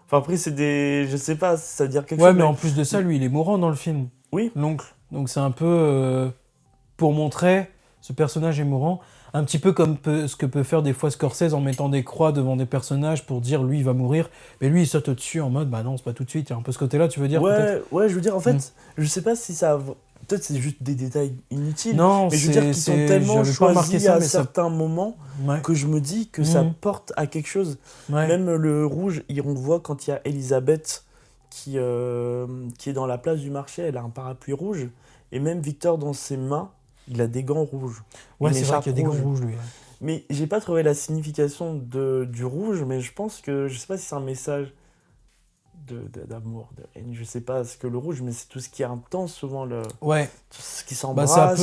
Speaker 1: Enfin après c'est des... je sais pas, ça veut dire quelque
Speaker 2: Ouais,
Speaker 1: chose,
Speaker 2: mais en plus de ça, lui, il est mourant dans le film.
Speaker 1: Oui.
Speaker 2: L'oncle. Donc c'est un peu pour montrer ce personnage est mourant. Un petit peu comme ce que peut faire des fois Scorsese en mettant des croix devant des personnages pour dire lui il va mourir. Mais lui il saute au-dessus en mode bah non, c'est pas tout de suite. Il y a un peu ce côté-là, tu veux dire peut-être.
Speaker 1: Ouais, je veux dire, en fait, je sais pas si ça... Peut-être c'est juste des détails inutiles,
Speaker 2: Non,
Speaker 1: mais je veux dire qu'ils sont tellement
Speaker 2: j'avais pas remarqué
Speaker 1: choisis
Speaker 2: ça,
Speaker 1: à
Speaker 2: mais ça.
Speaker 1: certains moments
Speaker 2: Ouais.
Speaker 1: que je me dis que ça porte à quelque chose.
Speaker 2: Ouais.
Speaker 1: Même le rouge, on voit quand il y a Elisabeth qui est dans la place du marché, elle a un parapluie rouge, et même Victor dans ses mains, il a des gants rouges.
Speaker 2: Ouais,
Speaker 1: Une
Speaker 2: c'est vrai
Speaker 1: écharpe
Speaker 2: qu'il y a des gants rouges lui.
Speaker 1: Mais j'ai pas trouvé la signification du rouge, mais je pense que, je sais pas si c'est un message d'amour, de haine, je sais pas ce que le rouge, mais c'est tout ce qui est intense, souvent
Speaker 2: Ouais.
Speaker 1: tout ce qui
Speaker 2: Bah
Speaker 1: s'embrasse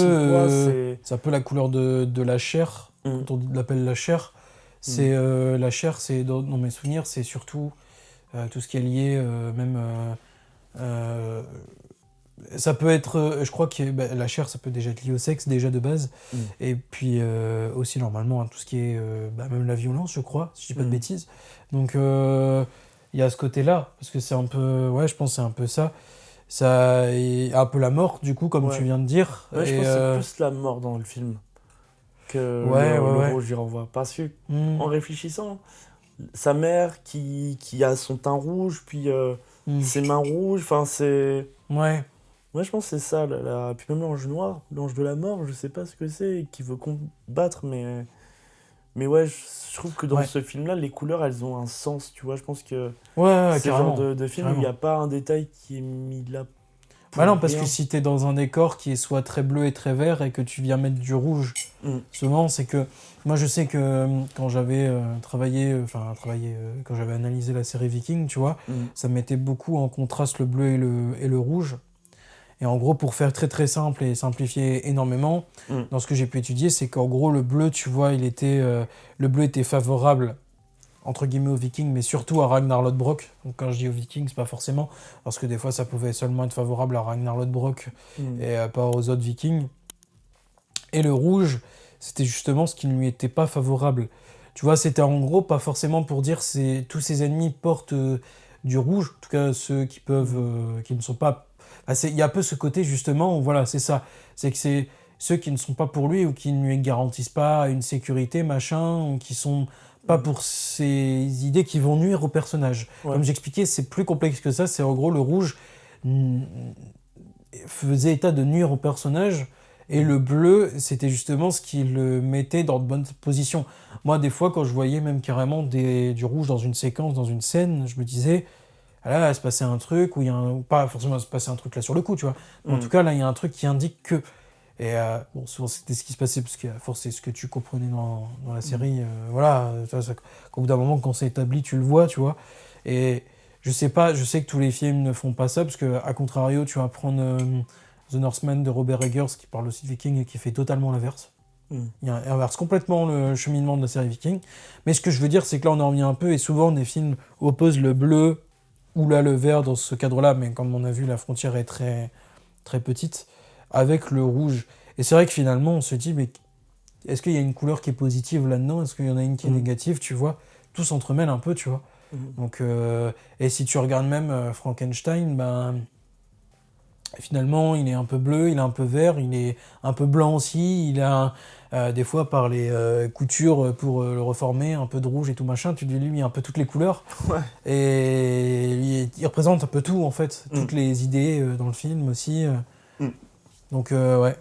Speaker 2: c'est un peu la couleur de la chair, quand on l'appelle la chair. C'est la chair, c'est dans mes souvenirs, c'est surtout tout ce qui est lié, même ça peut être, je crois que la chair, ça peut déjà être lié au sexe déjà de base, et puis aussi normalement tout ce qui est même la violence, je crois, si je dis pas de bêtises. Donc il y a ce côté-là, parce que c'est un peu, ouais, je pense que c'est un peu ça. Ça est un peu la mort, du coup, comme tu viens de dire.
Speaker 1: Ouais, je pense que c'est plus la mort dans le film que le rouge y renvoie. Parce que, en réfléchissant, sa mère qui a son teint rouge, puis ses mains rouges, enfin c'est...
Speaker 2: Ouais.
Speaker 1: Moi je pense que c'est ça, puis même l'ange noir, l'ange de la mort, je sais pas ce que c'est, qui veut combattre, mais ouais, je trouve que dans ce film-là, les couleurs, elles ont un sens, tu vois, je pense que c'est le genre de film où il n'y a pas un détail qui est mis là.
Speaker 2: Bah non, parce
Speaker 1: rien.
Speaker 2: que si t'es dans un décor qui est soit très bleu et très vert et que tu viens mettre du rouge, souvent, c'est que... Moi, je sais que quand j'avais quand j'avais analysé la série Viking, tu vois, ça mettait beaucoup en contraste le bleu et le rouge. Et en gros, pour faire très très simple et simplifier énormément, dans ce que j'ai pu étudier, c'est qu'en gros, le bleu, tu vois, le bleu était favorable, entre guillemets, aux Vikings, mais surtout à Ragnar Lodbrok. Donc quand je dis aux Vikings, c'est pas forcément, parce que des fois, ça pouvait seulement être favorable à Ragnar Lodbrok et pas aux autres Vikings. Et le rouge, c'était justement ce qui ne lui était pas favorable. Tu vois, c'était en gros pas forcément pour dire tous ses ennemis portent du rouge, en tout cas ceux qui peuvent, qui ne sont pas. Il y a un peu ce côté justement, où, voilà, c'est ça. C'est que c'est ceux qui ne sont pas pour lui ou qui ne lui garantissent pas une sécurité, machin, ou qui sont pas pour ces idées qui vont nuire au personnage.
Speaker 1: Ouais.
Speaker 2: Comme j'expliquais, c'est plus complexe que ça. C'est en gros le rouge faisait état de nuire au personnage. Et le bleu, c'était justement ce qui le mettait dans de bonnes positions. Moi, des fois, quand je voyais même carrément du rouge dans une séquence, dans une scène, je me disais, ah là, il va se passer un truc, ou il y a pas forcément il va se passer un truc là sur le coup, tu vois. Mais en tout cas, là, il y a un truc qui indique que... Et bon, souvent, c'était ce qui se passait, parce que c'est ce que tu comprenais dans la série. Voilà, au bout d'un moment, quand c'est établi, tu le vois, tu vois. Et je sais pas, je sais que tous les films ne font pas ça, parce que, à contrario, tu vas prendre... The Northman de Robert Eggers, qui parle aussi de Viking et qui fait totalement l'inverse. Il inverse complètement le cheminement de la série Viking. Mais ce que je veux dire, c'est que là, on en revient un peu, et souvent, des films opposent le bleu ou là, le vert dans ce cadre-là, mais comme on a vu, la frontière est très, très petite, avec le rouge. Et c'est vrai que finalement, on se dit, mais est-ce qu'il y a une couleur qui est positive là-dedans? Est-ce qu'il y en a une qui est négative? Tu vois, tout s'entremêle un peu, tu vois. Donc, et si tu regardes même Frankenstein, ben... Finalement, il est un peu bleu, il est un peu vert, il est un peu blanc aussi. Il a des fois par les coutures pour le reformer, un peu de rouge et tout machin. Tu dis lui, il a un peu toutes les couleurs.
Speaker 1: Ouais.
Speaker 2: Et il représente un peu tout en fait, toutes les idées dans le film aussi. Donc ouais.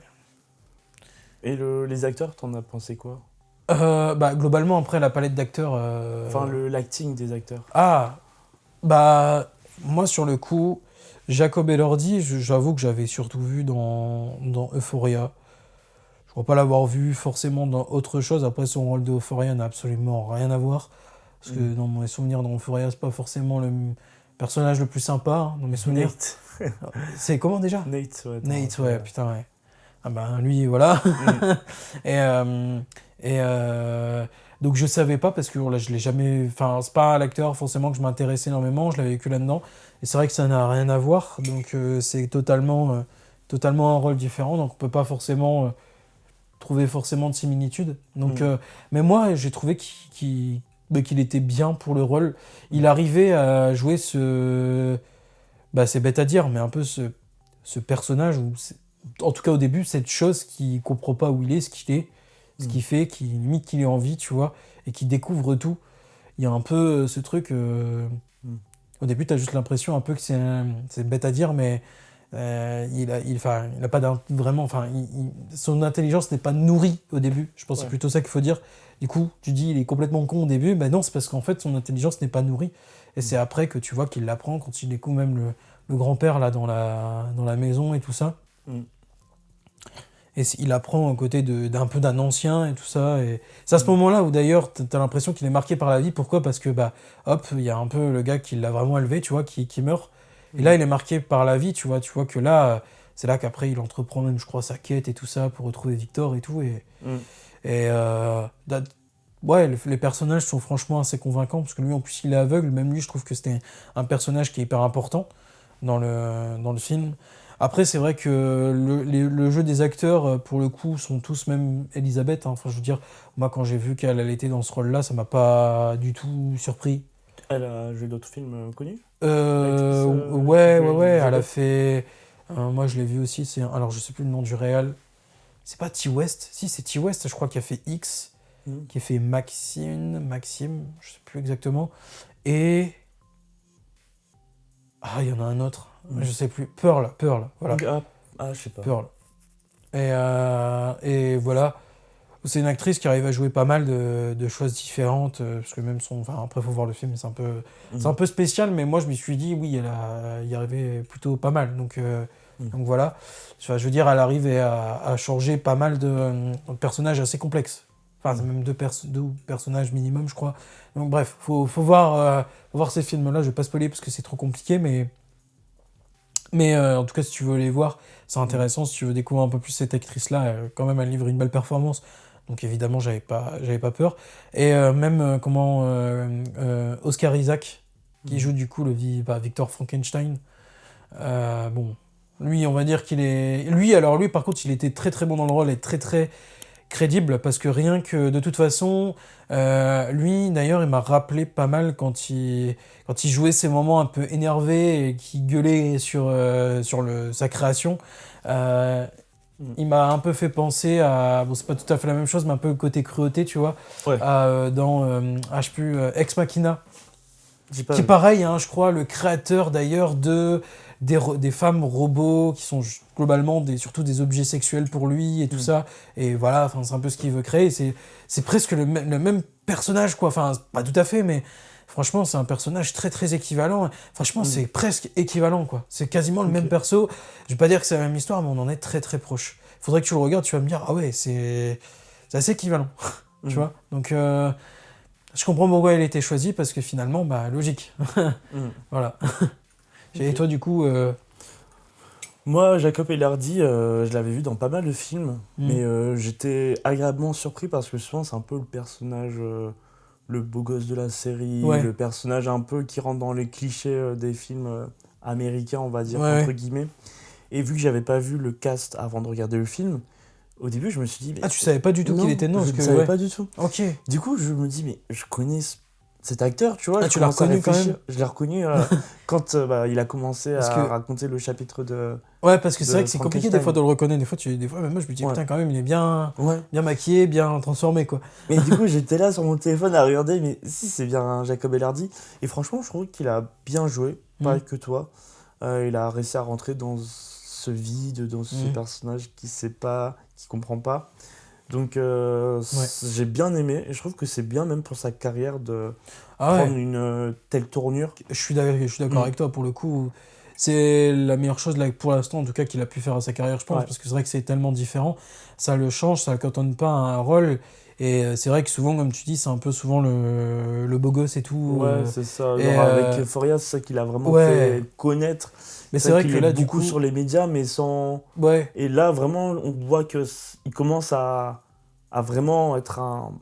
Speaker 1: Et les acteurs, t'en as pensé quoi?
Speaker 2: Bah globalement après la palette d'acteurs.
Speaker 1: Enfin, l'acting des acteurs.
Speaker 2: Ah bah moi sur le coup. Jacob Elordi, j'avoue que j'avais surtout vu dans Euphoria. Je crois pas l'avoir vu forcément dans autre chose. Après, son rôle de Euphoria n'a absolument rien à voir. Parce que dans mes souvenirs, dans Euphoria, c'est pas forcément le personnage le plus sympa, hein, dans mes souvenirs.
Speaker 1: Nate.
Speaker 2: C'est comment déjà?
Speaker 1: Nate, ouais.
Speaker 2: Nate, ouais, putain, ouais. Ah ben lui, voilà. Donc je savais pas parce que là, je l'ai jamais... Enfin, c'est pas l'acteur forcément que je m'intéressais énormément, je l'avais vécu là-dedans. Et c'est vrai que ça n'a rien à voir, donc c'est totalement un rôle différent, donc on peut pas forcément trouver forcément de similitudes. Donc, mais moi, j'ai trouvé qu'il était bien pour le rôle. Il arrivait à jouer c'est bête à dire, mais un peu ce personnage, en tout cas au début, cette chose qui comprend pas où il est, ce qu'il fait, qui limite qu'il ait envie, tu vois, et qui découvre tout. Il y a un peu ce truc... Au début, tu as juste l'impression un peu que c'est bête à dire, mais il a pas vraiment... son intelligence n'est pas nourrie au début. Je pense que c'est plutôt ça qu'il faut dire. Du coup, tu dis il est complètement con au début. Ben non, c'est parce qu'en fait, son intelligence n'est pas nourrie. Et c'est après que tu vois qu'il l'apprend, quand il découvre même le grand-père là dans la maison et tout ça. Et il apprend aux côtés d'un peu d'un ancien et tout ça. Et c'est à ce moment-là où d'ailleurs t'as l'impression qu'il est marqué par la vie. Pourquoi? Parce que il y a un peu le gars qui l'a vraiment élevé, tu vois, qui meurt. Et là il est marqué par la vie, tu vois que là, c'est là qu'après il entreprend même, je crois, sa quête et tout ça pour retrouver Victor et tout. Les personnages sont franchement assez convaincants parce que lui en plus il est aveugle. Même lui, je trouve que c'était un personnage qui est hyper important dans le film. Après, c'est vrai que le jeu des acteurs, pour le coup, sont tous, même Elisabeth. Hein. Enfin, je veux dire, moi, quand j'ai vu qu'elle était dans ce rôle-là, ça m'a pas du tout surpris.
Speaker 1: Elle a joué d'autres films connus?
Speaker 2: Ouais, elle a fait... moi, je l'ai vu aussi, alors je sais plus le nom du réal. C'est pas T. West? Si, c'est T. West, je crois, qui a fait X, qui a fait Maxime, je sais plus exactement. Et... Ah, il y en a un autre. Je sais plus. Pearl, voilà.
Speaker 1: Je sais pas.
Speaker 2: Pearl. Et voilà. C'est une actrice qui arrive à jouer pas mal de choses différentes, parce que même après, faut voir le film, c'est un peu spécial, mais moi, je me suis dit, oui, elle y arrivait plutôt pas mal. Donc, Donc voilà. Enfin, je veux dire, elle arrive à changer pas mal de personnages assez complexes. Enfin, c'est même deux personnages minimum, je crois. Donc bref, faut voir ces films-là. Je vais pas spoiler parce que c'est trop compliqué, mais en tout cas, si tu veux les voir, c'est intéressant. Si tu veux découvrir un peu plus cette actrice-là, quand même, elle livre une belle performance. Donc évidemment, j'avais pas peur. Et même Oscar Isaac, qui joue du coup Victor Frankenstein. Bon, lui, on va dire qu'il est... Lui, par contre, il était très très bon dans le rôle et très très crédible parce que rien que de toute façon, lui d'ailleurs il m'a rappelé pas mal quand il jouait ces moments un peu énervés et qui gueulait sur sa création. Il m'a un peu fait penser à, bon c'est pas tout à fait la même chose mais un peu le côté cruauté tu vois,
Speaker 1: Ouais.
Speaker 2: je sais plus, Ex Machina,
Speaker 1: J'ai pas
Speaker 2: qui est
Speaker 1: vu.
Speaker 2: pareil, hein, je crois, le créateur d'ailleurs des femmes robots qui sont globalement surtout des objets sexuels pour lui et tout ça. Et voilà, enfin, c'est un peu ce qu'il veut créer. C'est presque le même personnage, quoi. Enfin, pas tout à fait, mais franchement, c'est un personnage très très équivalent. Franchement, c'est presque équivalent, quoi. C'est quasiment le même perso. Je vais pas dire que c'est la même histoire, mais on en est très très proche. Faudrait que tu le regardes, tu vas me dire, ah ouais, c'est assez équivalent. Tu vois. Donc, je comprends pourquoi elle a été choisie, parce que finalement, bah, logique. Voilà. Et toi, du coup...
Speaker 1: Moi, Jacob Elordi, je l'avais vu dans pas mal de films, mais j'étais agréablement surpris parce que souvent c'est un peu le personnage, le beau gosse de la série,
Speaker 2: Ouais.
Speaker 1: le personnage un peu qui rentre dans les clichés des films américains, on va dire,
Speaker 2: Ouais,
Speaker 1: entre guillemets. Et vu que j'avais pas vu le cast avant de regarder le film, au début je me suis dit... mais
Speaker 2: Ah, tu savais pas du tout qu'il était dedans,
Speaker 1: je
Speaker 2: parce
Speaker 1: ne
Speaker 2: que...
Speaker 1: savais
Speaker 2: ouais.
Speaker 1: pas du tout.
Speaker 2: Ok.
Speaker 1: Du coup, je me dis, mais je connais cet acteur, tu vois.
Speaker 2: Ah,
Speaker 1: je
Speaker 2: tu l'as
Speaker 1: commence à
Speaker 2: reconnu quand
Speaker 1: réfléchir.
Speaker 2: même.
Speaker 1: Je l'ai reconnu quand il a commencé
Speaker 2: Parce
Speaker 1: à
Speaker 2: que-
Speaker 1: raconter le chapitre de...
Speaker 2: Ouais, parce que c'est
Speaker 1: de
Speaker 2: vrai que c'est compliqué des
Speaker 1: Frankenstein.
Speaker 2: fois de le reconnaître. Des fois même moi, je me dis,
Speaker 1: Ouais.
Speaker 2: putain, quand même, il est bien
Speaker 1: Ouais.
Speaker 2: maquillé, bien transformé, quoi.
Speaker 1: Mais du coup, j'étais là sur mon téléphone à regarder, mais si, c'est bien Jacob Elordi. Et franchement, je trouve qu'il a bien joué, pareil que toi. Il a réussi à rentrer dans ce vide, dans ce personnage qui sait pas, qui comprend pas. Donc, j'ai bien aimé. Et je trouve que c'est bien, même pour sa carrière, de prendre une telle tournure.
Speaker 2: Je suis d'accord avec toi, pour le coup. C'est la meilleure chose, là, pour l'instant, en tout cas, qu'il a pu faire à sa carrière, je pense, parce que c'est vrai que c'est tellement différent. Ça le change, ça ne le cantonne pas à un rôle. Et c'est vrai que souvent, comme tu dis, c'est un peu souvent le beau gosse et tout.
Speaker 1: Ouais, c'est ça.
Speaker 2: et,
Speaker 1: Genre avec Euphoria, c'est ça qu'il a vraiment fait connaître.
Speaker 2: Mais c'est vrai
Speaker 1: qu'il
Speaker 2: que
Speaker 1: est
Speaker 2: là, du
Speaker 1: beaucoup
Speaker 2: coup...
Speaker 1: sur les médias, mais sans...
Speaker 2: Ouais.
Speaker 1: Et là, vraiment, on voit qu'il commence à vraiment être un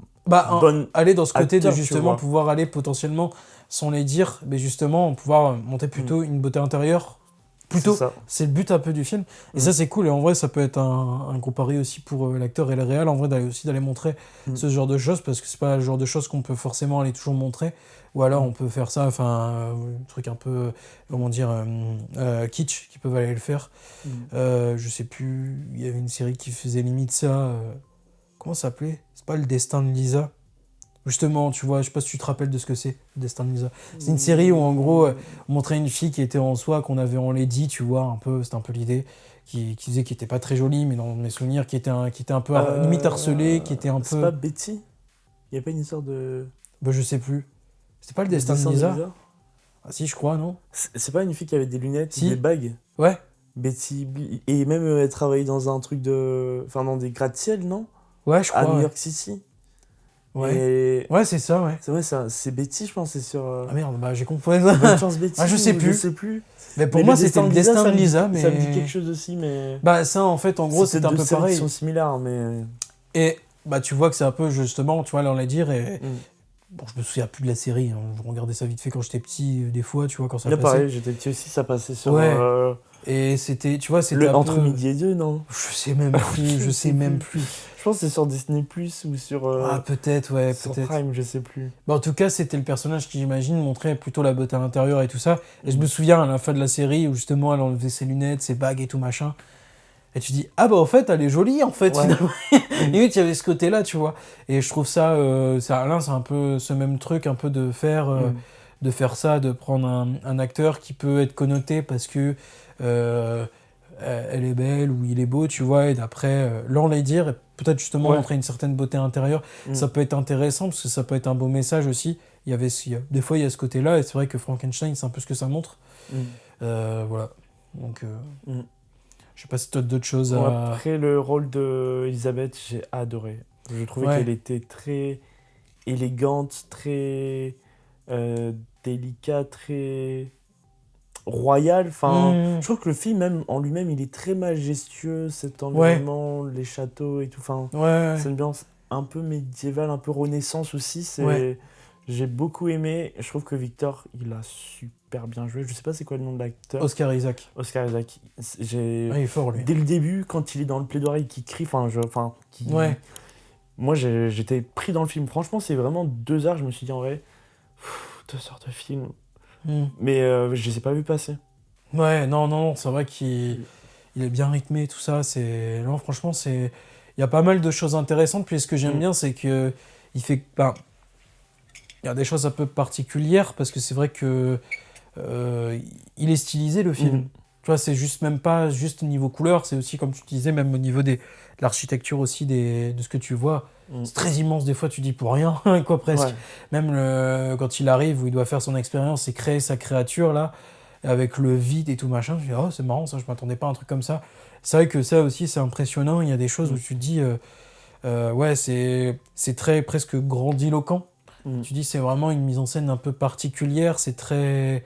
Speaker 2: aller dans ce côté
Speaker 1: acteur,
Speaker 2: de
Speaker 1: tu
Speaker 2: justement
Speaker 1: vois.
Speaker 2: pouvoir aller potentiellement, sans les dire, mais justement pouvoir monter plutôt une beauté intérieure. Plutôt,
Speaker 1: C'est ça.
Speaker 2: c'est le but un peu du film. Et ça, c'est cool. Et en vrai, ça peut être un gros pari aussi pour l'acteur et le réal, en vrai, d'aller montrer ce genre de choses, parce que c'est pas le genre de choses qu'on peut forcément aller toujours montrer. Ou alors, on peut faire ça, un truc un peu, comment dire, kitsch, qui peuvent aller le faire. Je sais plus, il y avait une série qui faisait limite ça. Comment ça s'appelait ? C'est pas Le Destin de Lisa ? Justement, tu vois, je sais pas si tu te rappelles de ce que c'est, Le Destin de Lisa. C'est une série où, en gros, on montrait une fille qui était en soi, qu'on avait en lady, tu vois, c'était un peu l'idée, qui disait qu'elle était pas très jolie, mais dans mes souvenirs, qui était un peu limite harcelée, qui était un
Speaker 1: C'est
Speaker 2: peu...
Speaker 1: pas Betty ? Il y a pas une histoire de...
Speaker 2: Bah, je sais plus. C'était pas Le
Speaker 1: de
Speaker 2: Destin de
Speaker 1: dessin
Speaker 2: Lisa ? Ah si, je crois, non ?
Speaker 1: C'est pas une fille qui avait des lunettes,
Speaker 2: Si.
Speaker 1: des bagues ?
Speaker 2: Ouais.
Speaker 1: Betty... Et même elle travaillait dans un truc de... Enfin, dans des gratte-ciel, non ?
Speaker 2: Ouais, je
Speaker 1: À
Speaker 2: crois.
Speaker 1: New
Speaker 2: Ouais.
Speaker 1: York City.
Speaker 2: Ouais.
Speaker 1: Et...
Speaker 2: Ouais, c'est ça, ouais.
Speaker 1: C'est vrai, c'est Betty, je pense, c'est sur...
Speaker 2: Ah merde, bah j'ai compris.
Speaker 1: Bonne chance Betty.
Speaker 2: Ah, je sais
Speaker 1: ou
Speaker 2: plus.
Speaker 1: Je sais plus.
Speaker 2: Mais pour
Speaker 1: Mais
Speaker 2: moi, c'était Le Destin
Speaker 1: ça
Speaker 2: de
Speaker 1: me dit-
Speaker 2: Lisa, mais...
Speaker 1: Ça me dit quelque chose aussi, mais...
Speaker 2: Bah ça, en fait, en gros, c'était un
Speaker 1: deux
Speaker 2: peu
Speaker 1: séries
Speaker 2: pareil.
Speaker 1: qui sont similaires, mais...
Speaker 2: Et bah tu vois que c'est un peu justement, tu vois, là on l'a dit, et bon, je me souviens plus de la série, hein. Je regardais ça vite fait quand j'étais petit, des fois, tu vois, quand ça
Speaker 1: Là,
Speaker 2: passait.
Speaker 1: pareil, j'étais petit aussi, ça passait sur...
Speaker 2: Ouais. Et c'était, tu vois, c'était un
Speaker 1: entre
Speaker 2: peu...
Speaker 1: midi et deux, non ?
Speaker 2: Je sais même plus, je sais même plus.
Speaker 1: Je pense que c'est sur Disney+, ou sur...
Speaker 2: Ah, peut-être, ouais,
Speaker 1: sur
Speaker 2: peut-être.
Speaker 1: Prime, je sais plus.
Speaker 2: Bah, en tout cas, c'était le personnage qui, j'imagine, montrait plutôt la beauté à l'intérieur et tout ça. Et je me souviens à la fin de la série où justement elle enlevait ses lunettes, ses bagues et tout machin. Et tu dis, ah bah en fait, elle est jolie en fait,
Speaker 1: Ouais.
Speaker 2: finalement. Limite, il y avait ce côté-là, tu vois. Et je trouve ça, c'est un peu ce même truc, un peu de faire ça, de prendre un acteur qui peut être connoté parce que elle est belle ou il est beau, tu vois, et d'après l'enlaidir et peut-être justement montrer une certaine beauté intérieure. Ça peut être intéressant parce que ça peut être un beau message aussi. Des fois, il y a ce côté-là, et c'est vrai que Frankenstein, c'est un peu ce que ça montre. Voilà. Donc, Je sais pas si tu as d'autres choses
Speaker 1: Bon,
Speaker 2: à...
Speaker 1: après, le rôle d'Elisabeth, j'ai adoré. Je trouvais
Speaker 2: Ouais.
Speaker 1: qu'elle était très élégante, très délicate, très royale. Enfin,
Speaker 2: Mmh.
Speaker 1: je trouve que le film, même en lui-même, il est très majestueux, cet
Speaker 2: Ouais,
Speaker 1: environnement, les châteaux et tout. Enfin,
Speaker 2: ouais,
Speaker 1: cette ambiance un peu médiévale, un peu renaissance aussi.
Speaker 2: ouais.
Speaker 1: J'ai beaucoup aimé. Je trouve que Victor, il a super bien joué. Je sais pas c'est quoi le nom de l'acteur.
Speaker 2: Oscar Isaac.
Speaker 1: Oscar Isaac.
Speaker 2: Ouais, il est fort, lui.
Speaker 1: Dès le début, quand il est dans le plaidoirie, qui crie,
Speaker 2: Ouais.
Speaker 1: moi j'étais pris dans le film. Franchement, c'est vraiment 2 heures. Je me suis dit en vrai, 2 heures de film.
Speaker 2: Mmh.
Speaker 1: Mais je les ai pas vus passer.
Speaker 2: Ouais, non, c'est vrai qu'il est bien rythmé, tout ça. Non, franchement, il y a pas mal de choses intéressantes. Puis ce que j'aime
Speaker 1: Mm.
Speaker 2: bien, c'est que il fait... Ben, il y a des choses un peu particulières, parce que c'est vrai que il est stylisé, le film.
Speaker 1: Mm.
Speaker 2: Tu vois, c'est juste même pas juste au niveau couleur, c'est aussi, comme tu disais, même au niveau de l'architecture aussi, de ce que tu vois.
Speaker 1: Mm.
Speaker 2: C'est très immense, des fois, tu dis pour rien, quoi, presque.
Speaker 1: Ouais.
Speaker 2: Même quand il arrive, où il doit faire son expérience et créer sa créature, là, avec le vide et tout machin, je dis, oh, c'est marrant, ça, je m'attendais pas à un truc comme ça. C'est vrai que ça aussi, c'est impressionnant. Il y a des choses où tu te dis, ouais, c'est très presque grandiloquent.
Speaker 1: Mm.
Speaker 2: Tu dis, c'est vraiment une mise en scène un peu particulière,
Speaker 1: Mm.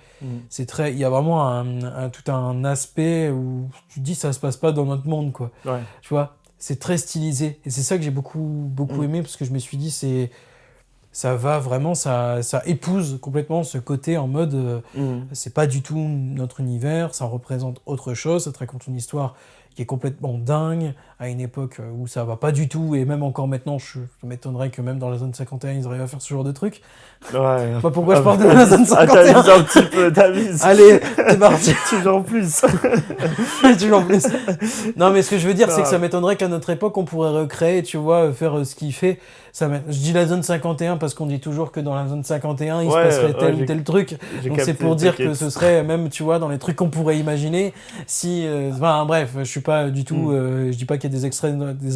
Speaker 2: il y a vraiment tout un aspect où tu te dis, ça se passe pas dans notre monde, quoi.
Speaker 1: Ouais.
Speaker 2: Tu vois, c'est très stylisé. Et c'est ça que j'ai beaucoup
Speaker 1: Mm.
Speaker 2: aimé, parce que je me suis dit, ça va vraiment, ça épouse complètement ce côté en mode,
Speaker 1: Mm.
Speaker 2: c'est pas du tout notre univers, ça représente autre chose, ça te raconte une histoire qui est complètement dingue, à une époque où ça va pas du tout, et même encore maintenant, je m'étonnerais que même dans la zone 51, ils arrivent à faire ce genre de truc.
Speaker 1: Ouais.
Speaker 2: Pas pourquoi je parle de la zone 51.
Speaker 1: T'avises un petit peu, t'avises.
Speaker 2: Allez, c'est parti.
Speaker 1: Toujours en plus.
Speaker 2: Toujours plus. Non, mais ce que je veux dire, c'est que
Speaker 1: Ah.
Speaker 2: ça m'étonnerait qu'à notre époque, on pourrait recréer, tu vois, faire ce qu'il fait. Je dis la zone 51 parce qu'on dit toujours que dans la zone 51, il se
Speaker 1: Ouais,
Speaker 2: passerait tel
Speaker 1: j'ai-
Speaker 2: ou tel truc.
Speaker 1: J'ai
Speaker 2: Donc
Speaker 1: capté,
Speaker 2: c'est pour dire que
Speaker 1: t'inquiète.
Speaker 2: ce serait même, tu vois, dans les trucs qu'on pourrait imaginer. Si, enfin, bref, je suis pas du tout, je dis pas qu'il y a des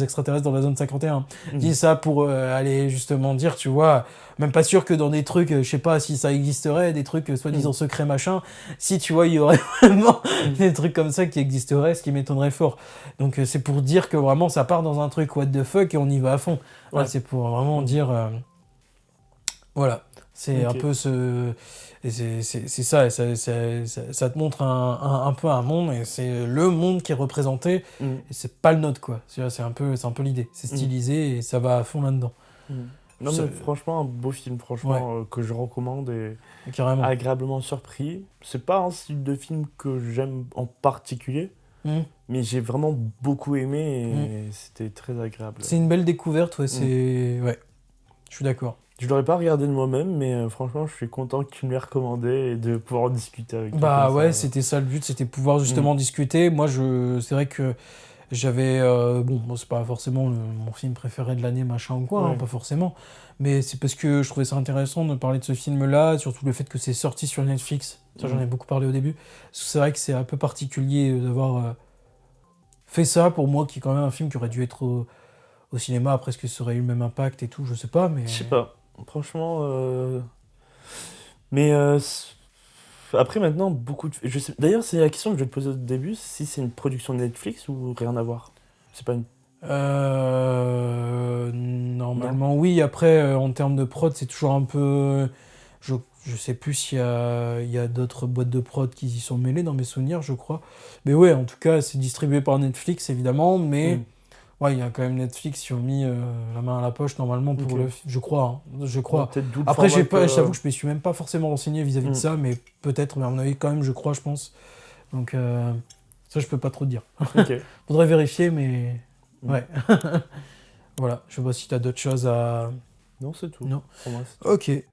Speaker 2: extraterrestres dans la zone 51. Je dis ça pour aller justement dire, tu vois, même pas sûr que dans des trucs, je sais pas si ça existerait, des trucs soi-disant secrets machin, si tu vois, il y aurait vraiment des trucs comme ça qui existeraient, ce qui m'étonnerait fort. Donc c'est pour dire que vraiment ça part dans un truc what the fuck et on y va à fond. Là,
Speaker 1: Ouais.
Speaker 2: c'est pour vraiment dire, voilà, c'est
Speaker 1: Ok.
Speaker 2: un peu et c'est ça, et ça te montre un peu un monde, et c'est le monde qui est représenté,
Speaker 1: Mm.
Speaker 2: et c'est pas le nôtre, quoi. C'est un peu l'idée. C'est stylisé et ça va à fond là-dedans.
Speaker 1: Mm. Non,
Speaker 2: Ça-
Speaker 1: mais franchement, un beau film, franchement, que je recommande et
Speaker 2: Carrément.
Speaker 1: agréablement surpris. C'est pas un style de film que j'aime en particulier,
Speaker 2: Mm.
Speaker 1: mais j'ai vraiment beaucoup aimé et c'était très agréable.
Speaker 2: C'est une belle découverte, ouais, ouais. Je suis d'accord.
Speaker 1: Je l'aurais pas regardé de moi-même, mais franchement, je suis content que tu me l'aies recommandé et de pouvoir en discuter avec toi.
Speaker 2: Bah
Speaker 1: comme
Speaker 2: ouais,
Speaker 1: ça.
Speaker 2: c'était ça le but, c'était pouvoir justement discuter. Moi, c'est vrai que j'avais, bon, moi, c'est pas forcément mon film préféré de l'année, machin ou quoi, hein,
Speaker 1: Ouais.
Speaker 2: pas forcément. Mais c'est parce que je trouvais ça intéressant de parler de ce film-là, surtout le fait que c'est sorti sur Netflix. Ça, j'en ai beaucoup parlé au début. Parce que c'est vrai que c'est un peu particulier d'avoir fait ça pour moi, qui est quand même un film qui aurait dû être au cinéma. Après, est-ce que ça aurait eu le même impact et tout, je sais pas, mais...
Speaker 1: Je sais pas. Franchement, mais après maintenant beaucoup de. Je sais. D'ailleurs, c'est la question que je vais te poser au début, si c'est une production de Netflix ou rien à voir. C'est pas une.
Speaker 2: Normalement, oui. Après, en termes de prod, c'est toujours un peu... Je sais plus il y a d'autres boîtes de prod qui y sont mêlées dans mes souvenirs, je crois. Mais ouais, en tout cas, c'est distribué par Netflix, évidemment. Mais ouais, il y a quand même Netflix qui ont mis la main à la poche, normalement, pour
Speaker 1: Ok.
Speaker 2: je crois. Hein, je crois.
Speaker 1: Peut-être d'où le
Speaker 2: Après,
Speaker 1: format que-
Speaker 2: je t'avoue que je me suis même pas forcément renseigné vis-à-vis de ça, mais peut-être, mais à mon avis, quand même, je crois, je pense. Donc, ça, je peux pas trop te dire.
Speaker 1: Ok.
Speaker 2: Faudrait vérifier, mais
Speaker 1: Mm.
Speaker 2: ouais. Voilà, je sais pas si tu as d'autres choses à...
Speaker 1: Non, c'est tout.
Speaker 2: Non.
Speaker 1: Pour moi, c'est tout.
Speaker 2: Ok,